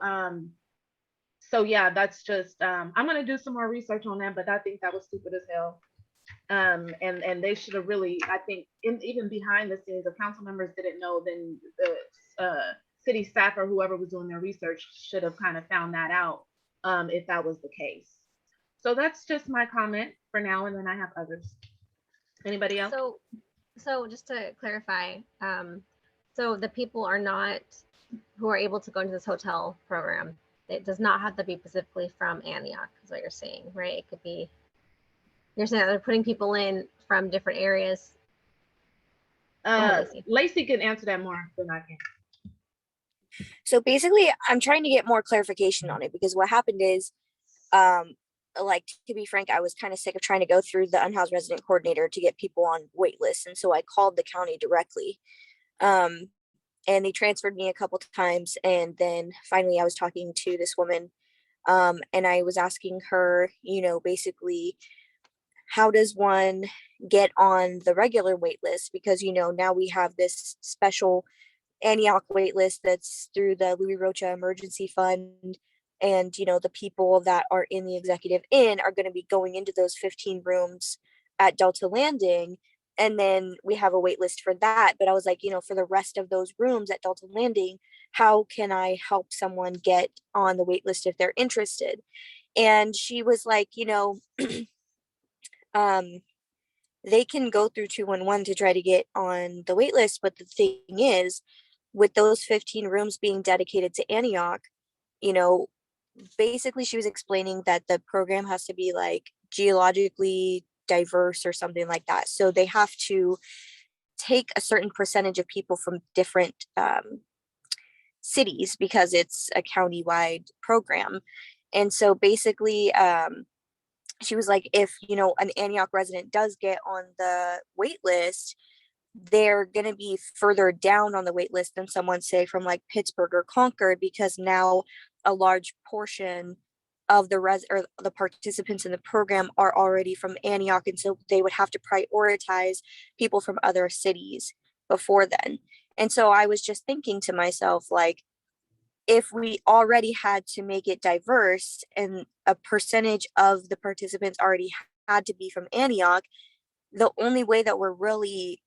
so yeah, that's just, I'm gonna do some more research on that, but I think that was stupid as hell. And they should have really, I think, even behind the scenes, if council members didn't know, then the city staff or whoever was doing their research should have kind of found that out, if that was the case. So that's just my comment for now, and then I have others. Anybody else? So just to clarify, so the people are not, who are able to go into this hotel program, it does not have to be specifically from Antioch, is what you're saying, right? It could be, you're saying that they're putting people in from different areas. Lacey can answer that more than I can. So basically, I'm trying to get more clarification on it, because what happened is, like, to be frank, I was kind of sick of trying to go through the unhoused resident coordinator to get people on wait lists. And so I called the county directly. And they transferred me a couple of times. And then finally I was talking to this woman, and I was asking her, you know, basically, how does one get on the regular wait list? Because, you know, now we have this special Antioch wait list that's through the Louis Rocha Emergency Fund. And, you know, the people that are in the executive inn are going to be going into those 15 rooms at Delta Landing. And then we have a wait list for that. But I was like, you know, for the rest of those rooms at Delta Landing, how can I help someone get on the wait list if they're interested? And she was like, you know, they can go through 211 to try to get on the wait list. But the thing is, with those 15 rooms being dedicated to Antioch, you know, basically she was explaining that the program has to be like geologically diverse or something like that. So they have to take a certain percentage of people from different cities, because it's a county-wide program. And so basically, she was like, if, you know, an Antioch resident does get on the wait list, they're going to be further down on the wait list than someone, say, from like Pittsburgh or Concord, because now a large portion of the participants in the program are already from Antioch, and so they would have to prioritize people from other cities before then. And so I was just thinking to myself, like, if we already had to make it diverse and a percentage of the participants already had to be from Antioch, the only way that we're really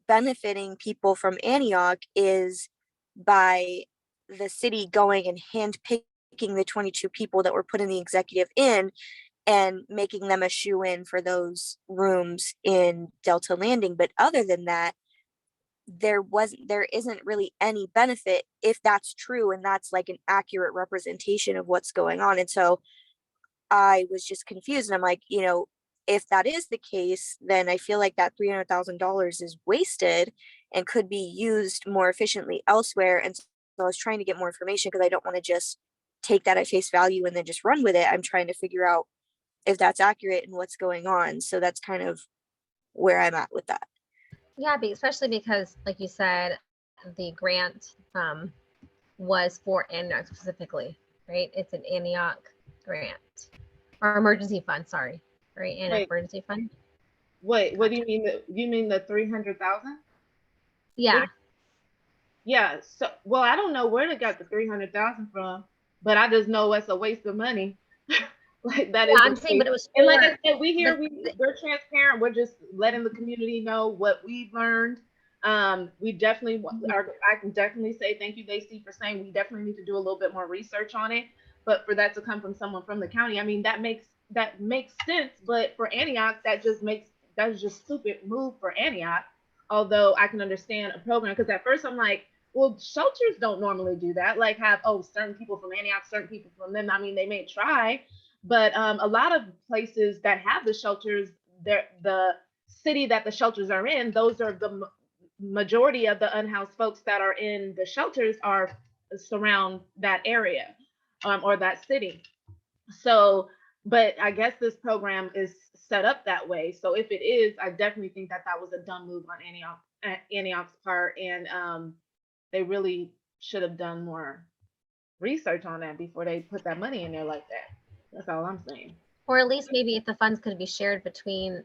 benefiting people from Antioch is by the city going and handpicking the 22 people that were put in the executive inn and making them a shoe-in for those rooms in Delta Landing. But other than that, there isn't really any benefit, if that's true and that's like an accurate representation of what's going on. And so I was just confused, and I'm like, you know, if that is the case, then I feel like that $300,000 is wasted and could be used more efficiently elsewhere. And so I was trying to get more information because I don't want to just take that at face value and then just run with it. I'm trying to figure out if that's accurate and what's going on. So that's kind of where I'm at with that. Yeah, especially because, like you said, the grant was for Antioch specifically, right? It's an Antioch grant or emergency fund, sorry, right? Antioch emergency fund. Wait, what do you mean? You mean the 300,000? Yeah. Yeah. So, well, I don't know where they got the 300,000 from, but I just know it's a waste of money. Like that is. I'm saying, but it was. And like I said, we're transparent. We're just letting the community know what we've learned. We definitely I can definitely say thank you, Lacey, for saying we definitely need to do a little bit more research on it. But for that to come from someone from the county, I mean, that makes sense. But for Antioch, that's just stupid move for Antioch. Although I can understand a program, because at first I'm like, well, shelters don't normally do that. Like have certain people from Antioch, certain people from them. I mean, they may try, but a lot of places that have the shelters, the city that the shelters are in, those are the majority of the unhoused folks that are in the shelters are surround that area or that city. So, but I guess this program is set up that way. So if it is, I definitely think that was a dumb move on Antioch's part, and they really should have done more research on that before they put that money in there like that. That's all I'm saying. Or at least maybe if the funds could be shared between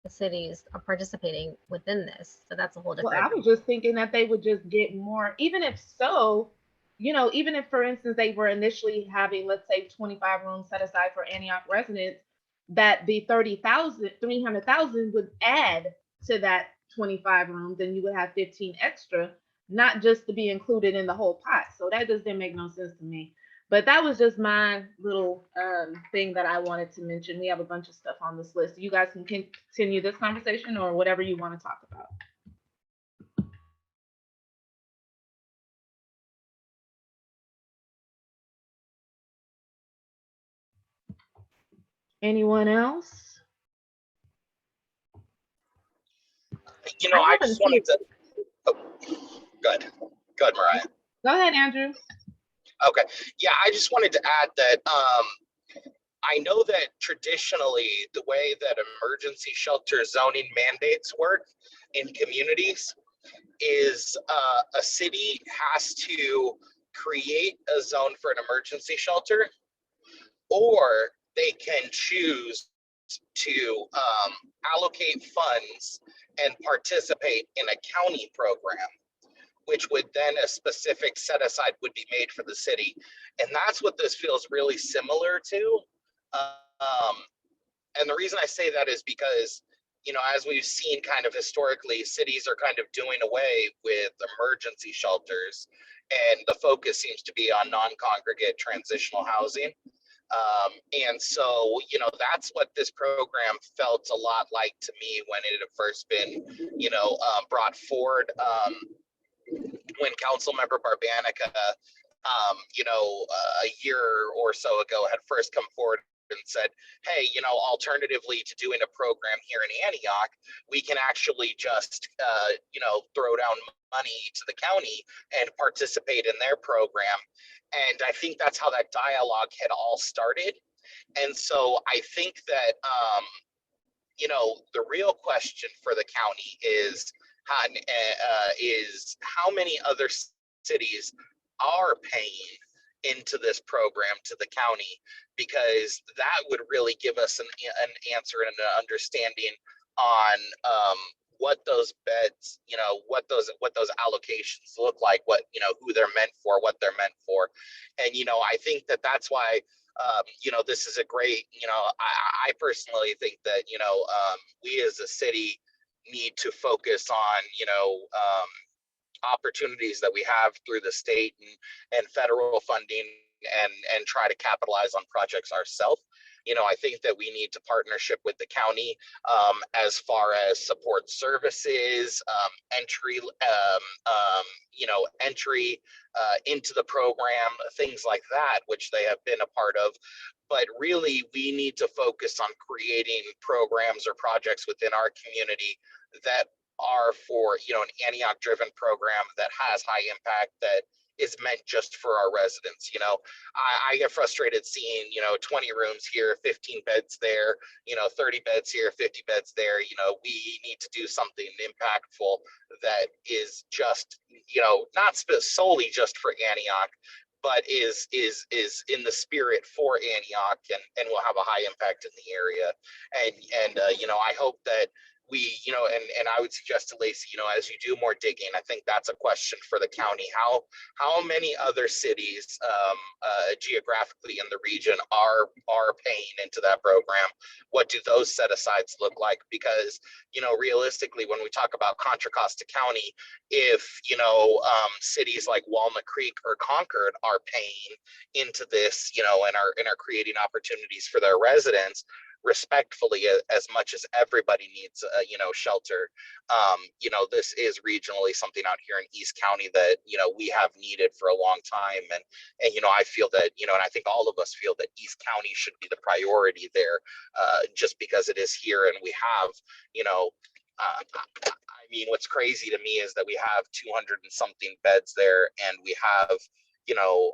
the cities are participating within this. So that's a whole different. Well, I was just thinking that they would just get more, even if so, even if, for instance, they were initially having, let's say, 25 rooms set aside for Antioch residents, that the 300,000 would add to that 25 rooms, and you would have 15 extra, not just to be included in the whole pot. So that just didn't make no sense to me. But that was just my little thing that I wanted to mention. We have a bunch of stuff on this list. You guys can continue this conversation or whatever you want to talk about. Anyone else? I just wanted to. Oh, good, Mariah. Go ahead, Andrew. Okay, yeah, I just wanted to add that I know that traditionally the way that emergency shelter zoning mandates work in communities is a city has to create a zone for an emergency shelter, or they can choose to allocate funds and participate in a county program, which would then a specific set aside would be made for the city. And that's what this feels really similar to. And the reason I say that is because, as we've seen kind of historically, cities are kind of doing away with emergency shelters, and the focus seems to be on non-congregate transitional housing. And so, that's what this program felt a lot like to me when it had first been, brought forward. When Councilmember Barbanica, a year or so ago had first come forward and said, hey, alternatively to doing a program here in Antioch, we can actually just, throw down money to the county and participate in their program. And I think that's how that dialogue had all started. And so I think that, the real question for the county is how many other cities are paying into this program to the county, because that would really give us an answer and an understanding on what those beds, what those allocations look like, what, who they're meant for, what they're meant for. And, I think that that's why, this is a great, I personally think that, we as a city need to focus on, opportunities that we have through the state and federal funding and try to capitalize on projects ourselves. I think that we need to partnership with the county as far as support services, entry into the program, things like that, which they have been a part of. But really, we need to focus on creating programs or projects within our community that are for, you know, an Antioch driven program that has high impact, that is meant just for our residents. You know, I get frustrated seeing, you know, 20 rooms here, 15 beds there, you know, 30 beds here, 50 beds there. You know, we need to do something impactful that is just, you know, not solely just for Antioch, but is in the spirit for Antioch, and will have a high impact in the area. And you know, I hope that we, you know, and I would suggest to Lacey, you know, as you do more digging, I think that's a question for the county. How many other cities geographically in the region are paying into that program? What do those set asides look like? Because, you know, realistically, when we talk about Contra Costa County, if, you know, cities like Walnut Creek or Concord are paying into this, you know, and are creating opportunities for their residents, respectfully, as much as everybody needs you know, shelter, you know, this is regionally something out here in East County that, you know, we have needed for a long time. And you know, I feel that, you know, and I think all of us feel that East County should be the priority there, just because it is here, and we have, you know, I mean, what's crazy to me is that we have 200 and something beds there, and we have, you know,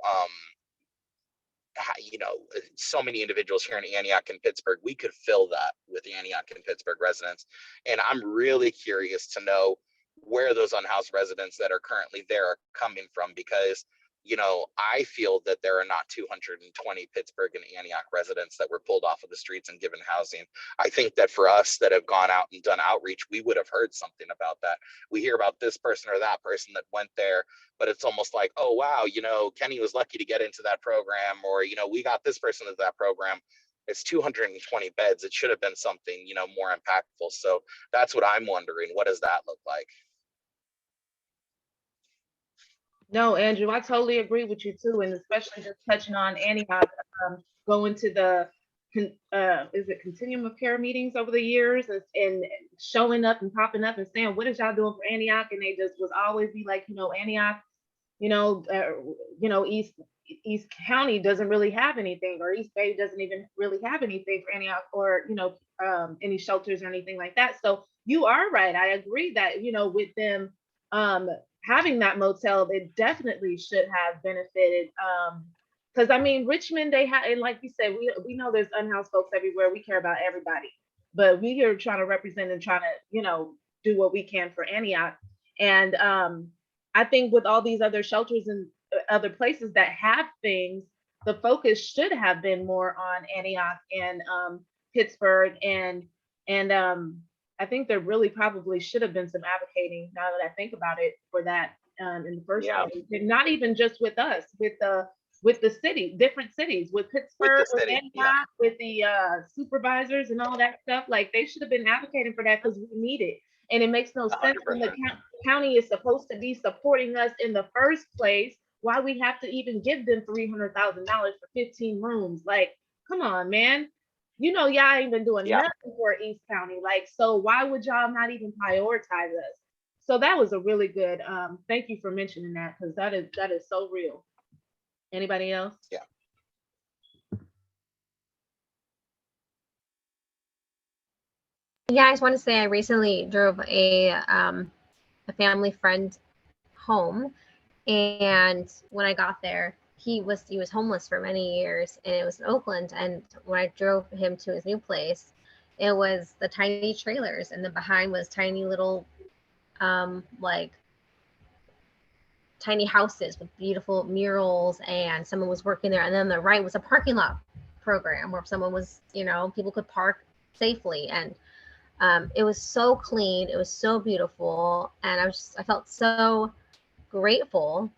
so many individuals here in Antioch and Pittsburgh. We could fill that with Antioch and Pittsburgh residents. And I'm really curious to know where those unhoused residents that are currently there are coming from, because, you know, I feel that there are not 220 Pittsburgh and Antioch residents that were pulled off of the streets and given housing. I think that for us that have gone out and done outreach, we would have heard something about that. We hear about this person or that person that went there, but it's almost like, oh, wow, you know, Kenny was lucky to get into that program, or, you know, we got this person into that program. It's 220 beds. It should have been something, you know, more impactful. So that's what I'm wondering. What does that look like? No, Andrew, I totally agree with you too, and especially just touching on Antioch, going to the is it continuum of care meetings over the years, and showing up and popping up and saying, what is y'all doing for Antioch? And they just was always be like, you know, Antioch, you know, East County doesn't really have anything, or East Bay doesn't even really have anything for Antioch, or, you know, any shelters or anything like that. So you are right. I agree that, you know, with them having that motel, it definitely should have benefited. Because I mean, Richmond, they have, and like you said, we know there's unhoused folks everywhere. We care about everybody, but we here trying to represent and trying to, you know, do what we can for Antioch. And I think with all these other shelters and other places that have things, the focus should have been more on Antioch and Pittsburgh, and I think there really probably should have been some advocating, now that I think about it, for that in the first place. And not even just with us, with the city, different cities, with Pittsburgh, with Antioch, with the supervisors and all that stuff. Like, they should have been advocating for that, because we need it. And it makes no 100%. Sense when the county is supposed to be supporting us in the first place, why we have to even give them $300,000 for 15 rooms. Like, come on, man. You know, y'all ain't been doing nothing for East County. Like, so why would y'all not even prioritize us? So that was a really good, thank you for mentioning that, because that is so real. Anybody else? Yeah. Yeah, I just want to say I recently drove a family friend home, and when I got there, he was homeless for many years, and it was in Oakland. And when I drove him to his new place, it was the tiny trailers, and then behind was tiny little like tiny houses with beautiful murals, and someone was working there. And then the right was a parking lot program where someone was, you know, people could park safely, and it was so clean, it was so beautiful, and I felt so grateful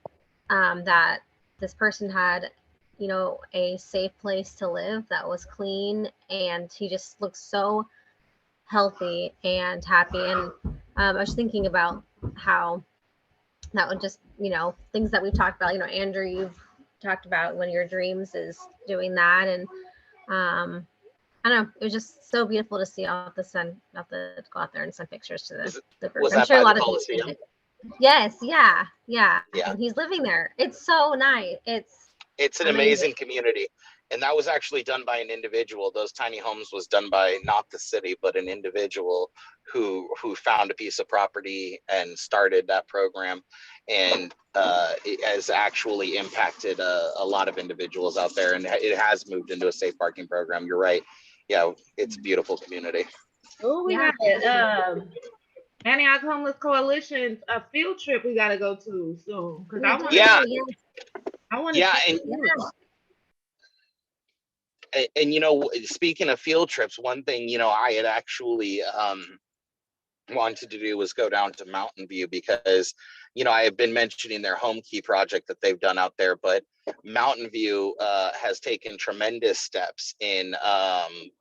that this person had, you know, a safe place to live that was clean, and he just looked so healthy and happy. And I was thinking about how that would just, you know, things that we've talked about, you know, Andrew, you've talked about one of your dreams is doing that. And I don't know, it was just so beautiful to see all the sun, not to go out there and send pictures to the group. I'm sure a lot of people did. Yes, yeah. And he's living there. It's so nice. It's an amazing community. And that was actually done by an individual. Those tiny homes was done by not the city, but an individual who found a piece of property and started that program. And it has actually impacted a lot of individuals out there, and it has moved into a safe parking program. You're right. Yeah, it's a beautiful community. Oh, we Yeah. got Antioch Homeless Coalition's a field trip we got to go to soon because I want to. Yeah. I want to. Yeah, and you know, speaking of field trips, one thing, you know, I had actually wanted to do was go down to Mountain View, because, you know, I have been mentioning their home key project that they've done out there, but Mountain View has taken tremendous steps in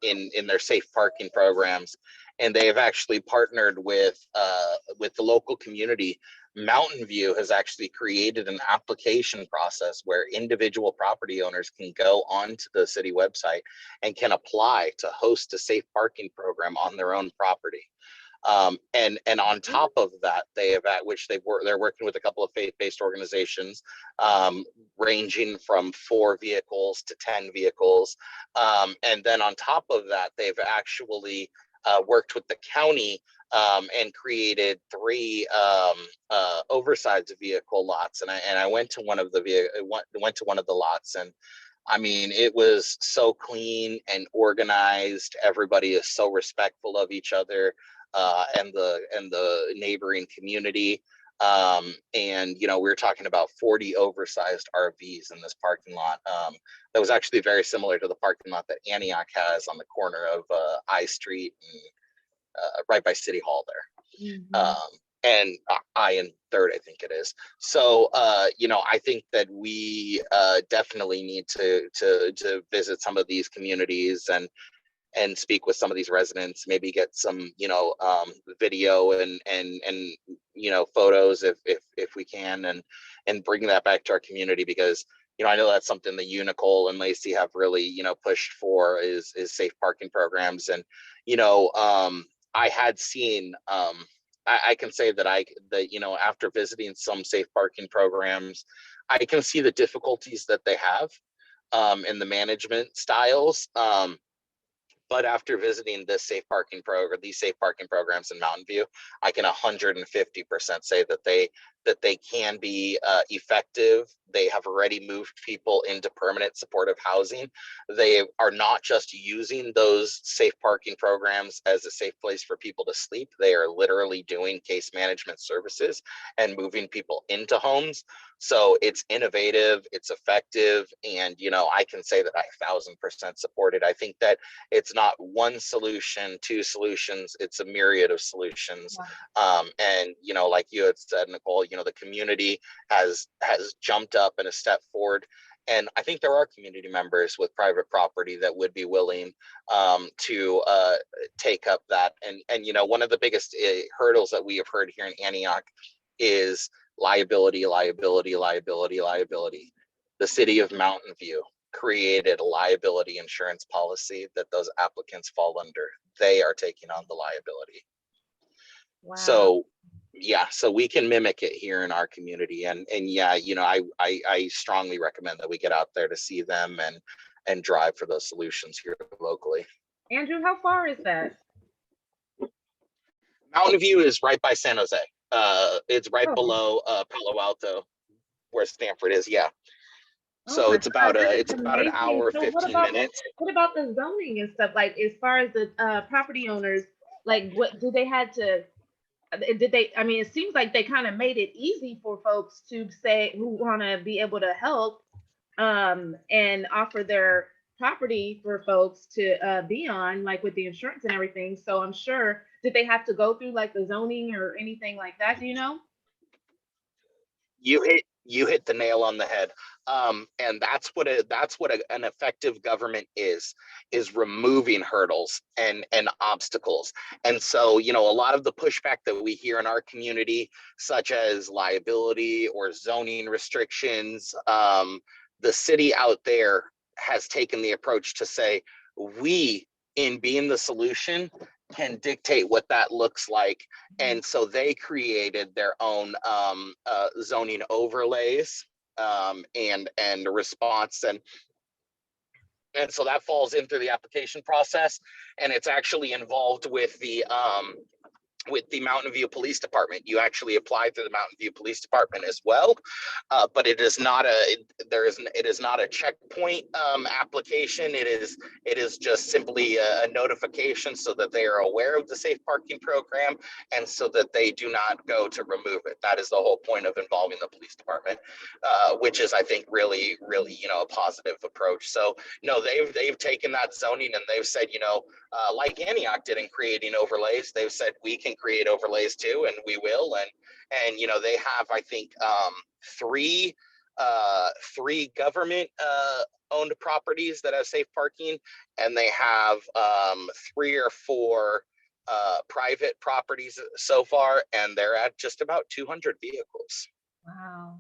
their safe parking programs, and they have actually partnered with the local community. Mountain View has actually created an application process where individual property owners can go onto the city website and can apply to host a safe parking program on their own property. And on top of that, they have they're working with a couple of faith-based organizations, ranging from 4 vehicles to 10 vehicles. And then on top of that, they've actually worked with the county and created 3 oversized vehicle lots. And I went to one of the lots, and I mean, it was so clean and organized. Everybody is so respectful of each other. And the neighboring community. And, you know, we were talking about 40 oversized RVs in this parking lot. That was actually very similar to the parking lot that Antioch has on the corner of I Street and right by City Hall there. And I and 3rd, I think it is. So, you know, I think that we definitely need to visit some of these communities and speak with some of these residents, maybe get some, you know, video and you know, photos if we can, and bring that back to our community, because, you know, I know that's something that Unicole and Lacey have really, you know, pushed for is safe parking programs. And, you know, I had seen, I can say that you know, after visiting some safe parking programs, I can see the difficulties that they have in the management styles. But after visiting these safe parking programs in Mountain View, I can 150% say that they can be effective. They have already moved people into permanent supportive housing. They are not just using those safe parking programs as a safe place for people to sleep. They are literally doing case management services and moving people into homes. So it's innovative, it's effective, and, you know, I can say that I 1000% support it. I think that it's not one solution, 2 solutions, it's a myriad of solutions. And, you know, like you had said, Nicole, you know, the community has jumped up and a step forward. And I think there are community members with private property that would be willing to take up that. And, you know, one of the biggest hurdles that we have heard here in Antioch is liability. The city of Mountain View created a liability insurance policy that those applicants fall under. They are taking on the liability. Wow. So yeah, so we can mimic it here in our community. And yeah, you know, I strongly recommend that we get out there to see them and drive for those solutions here locally. Andrew, how far is that? Mountain View is right by San Jose. It's right below Palo Alto, where Stanford is. Yeah. So it's about an hour, so 15 minutes. What about the zoning and stuff? Like, as far as the property owners, like, what do they had to? Did they? I mean, it seems like they kind of made it easy for folks to say who want to be able to help, and offer their property for folks to be on, like with the insurance and everything. So I'm sure, did they have to go through like the zoning or anything like that? Do you know? You hit the nail on the head. And that's what an effective government is removing hurdles and obstacles. And so, you know, a lot of the pushback that we hear in our community, such as liability or zoning restrictions, the city out there has taken the approach to say, we, in being the solution, can dictate what that looks like. And so they created their own zoning overlays and response. And And so that falls in through the application process, and it's actually involved with the Mountain View Police Department. You actually apply through the Mountain View Police Department as well, but it is not a checkpoint application. It is just simply a notification so that they are aware of the safe parking program and so that they do not go to remove it. That is the whole point of involving the police department, which is, I think, really, really, a positive approach. So no, they've taken that zoning and they've said, like Antioch did in creating overlays, they've said we can create overlays too, and we will. And they have, I think, three government owned properties that have safe parking, and they have 3 or 4 private properties so far, and they're at just about 200 vehicles. Wow.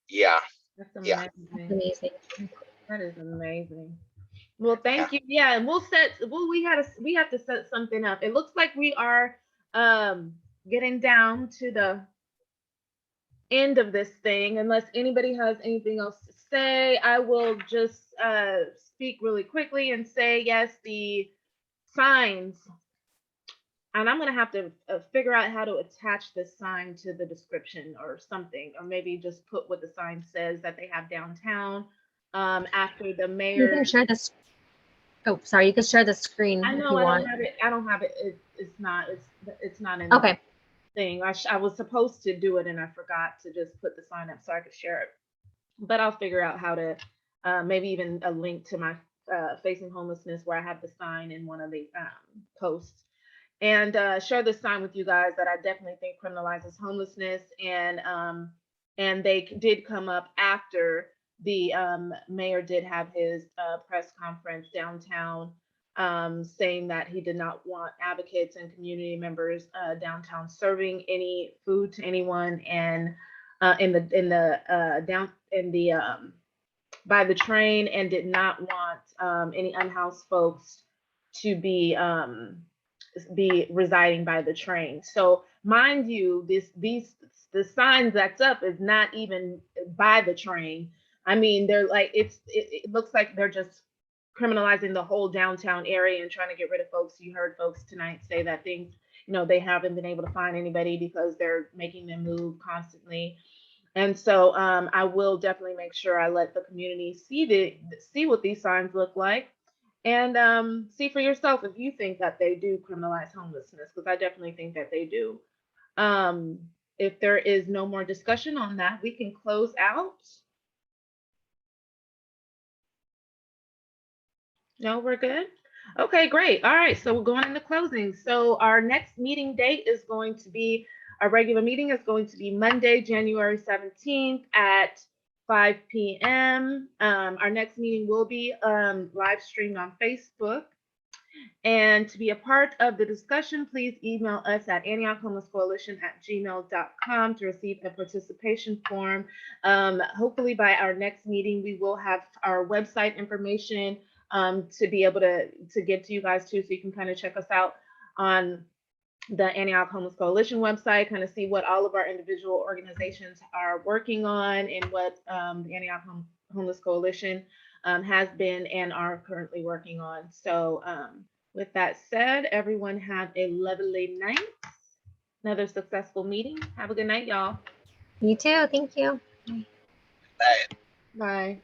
Yeah. That's Yeah. amazing. Amazing. That is amazing. Well, thank you. Yeah, and we have to set something up. It looks like we are getting down to the end of this thing. Unless anybody has anything else to say, I will just speak really quickly and say, yes, the signs, and I'm gonna have to figure out how to attach this sign to the description or something, or maybe just put what the sign says that they have downtown after the You mayor. can share this. Oh, sorry. You can share the screen I if know you I want. don't have it. I don't have it. It's not in Okay. the thing. I was supposed to do it and I forgot to just put the sign up so I could share it. But I'll figure out how to maybe even a link to my Facing Homelessness where I have the sign in one of the posts, and share this sign with you guys that I definitely think criminalizes homelessness. And they did come up after the mayor did have his press conference downtown, saying that he did not want advocates and community members downtown serving any food to anyone, and by the train, and did not want any unhoused folks to be residing by the train. So mind you, the signs that's up is not even by the train. I mean, they're like, it looks like they're just criminalizing the whole downtown area and trying to get rid of folks. You heard folks tonight say that things, they haven't been able to find anybody because they're making them move constantly. And so I will definitely make sure I let the community see what these signs look like, and see for yourself if you think that they do criminalize homelessness, because I definitely think that they do. If there is no more discussion on that, we can close out. No, we're good. Okay, great. All right, so we're going into closing. So our next meeting date is going to be, our regular meeting is going to be Monday, January 17th at 5 p.m. Our next meeting will be live streamed on Facebook. And to be a part of the discussion, please email us at AntiochHomelessCoalition@gmail.com to receive a participation form. Hopefully by our next meeting, we will have our website information to be able to get to you guys too, so you can kind of check us out on the Antioch Homeless Coalition website, kind of see what all of our individual organizations are working on, and what the Antioch Homeless Coalition has been and are currently working on. So with that said, everyone have a lovely night. Another successful meeting. Have a good night, y'all. You too. Thank you. Bye. Bye.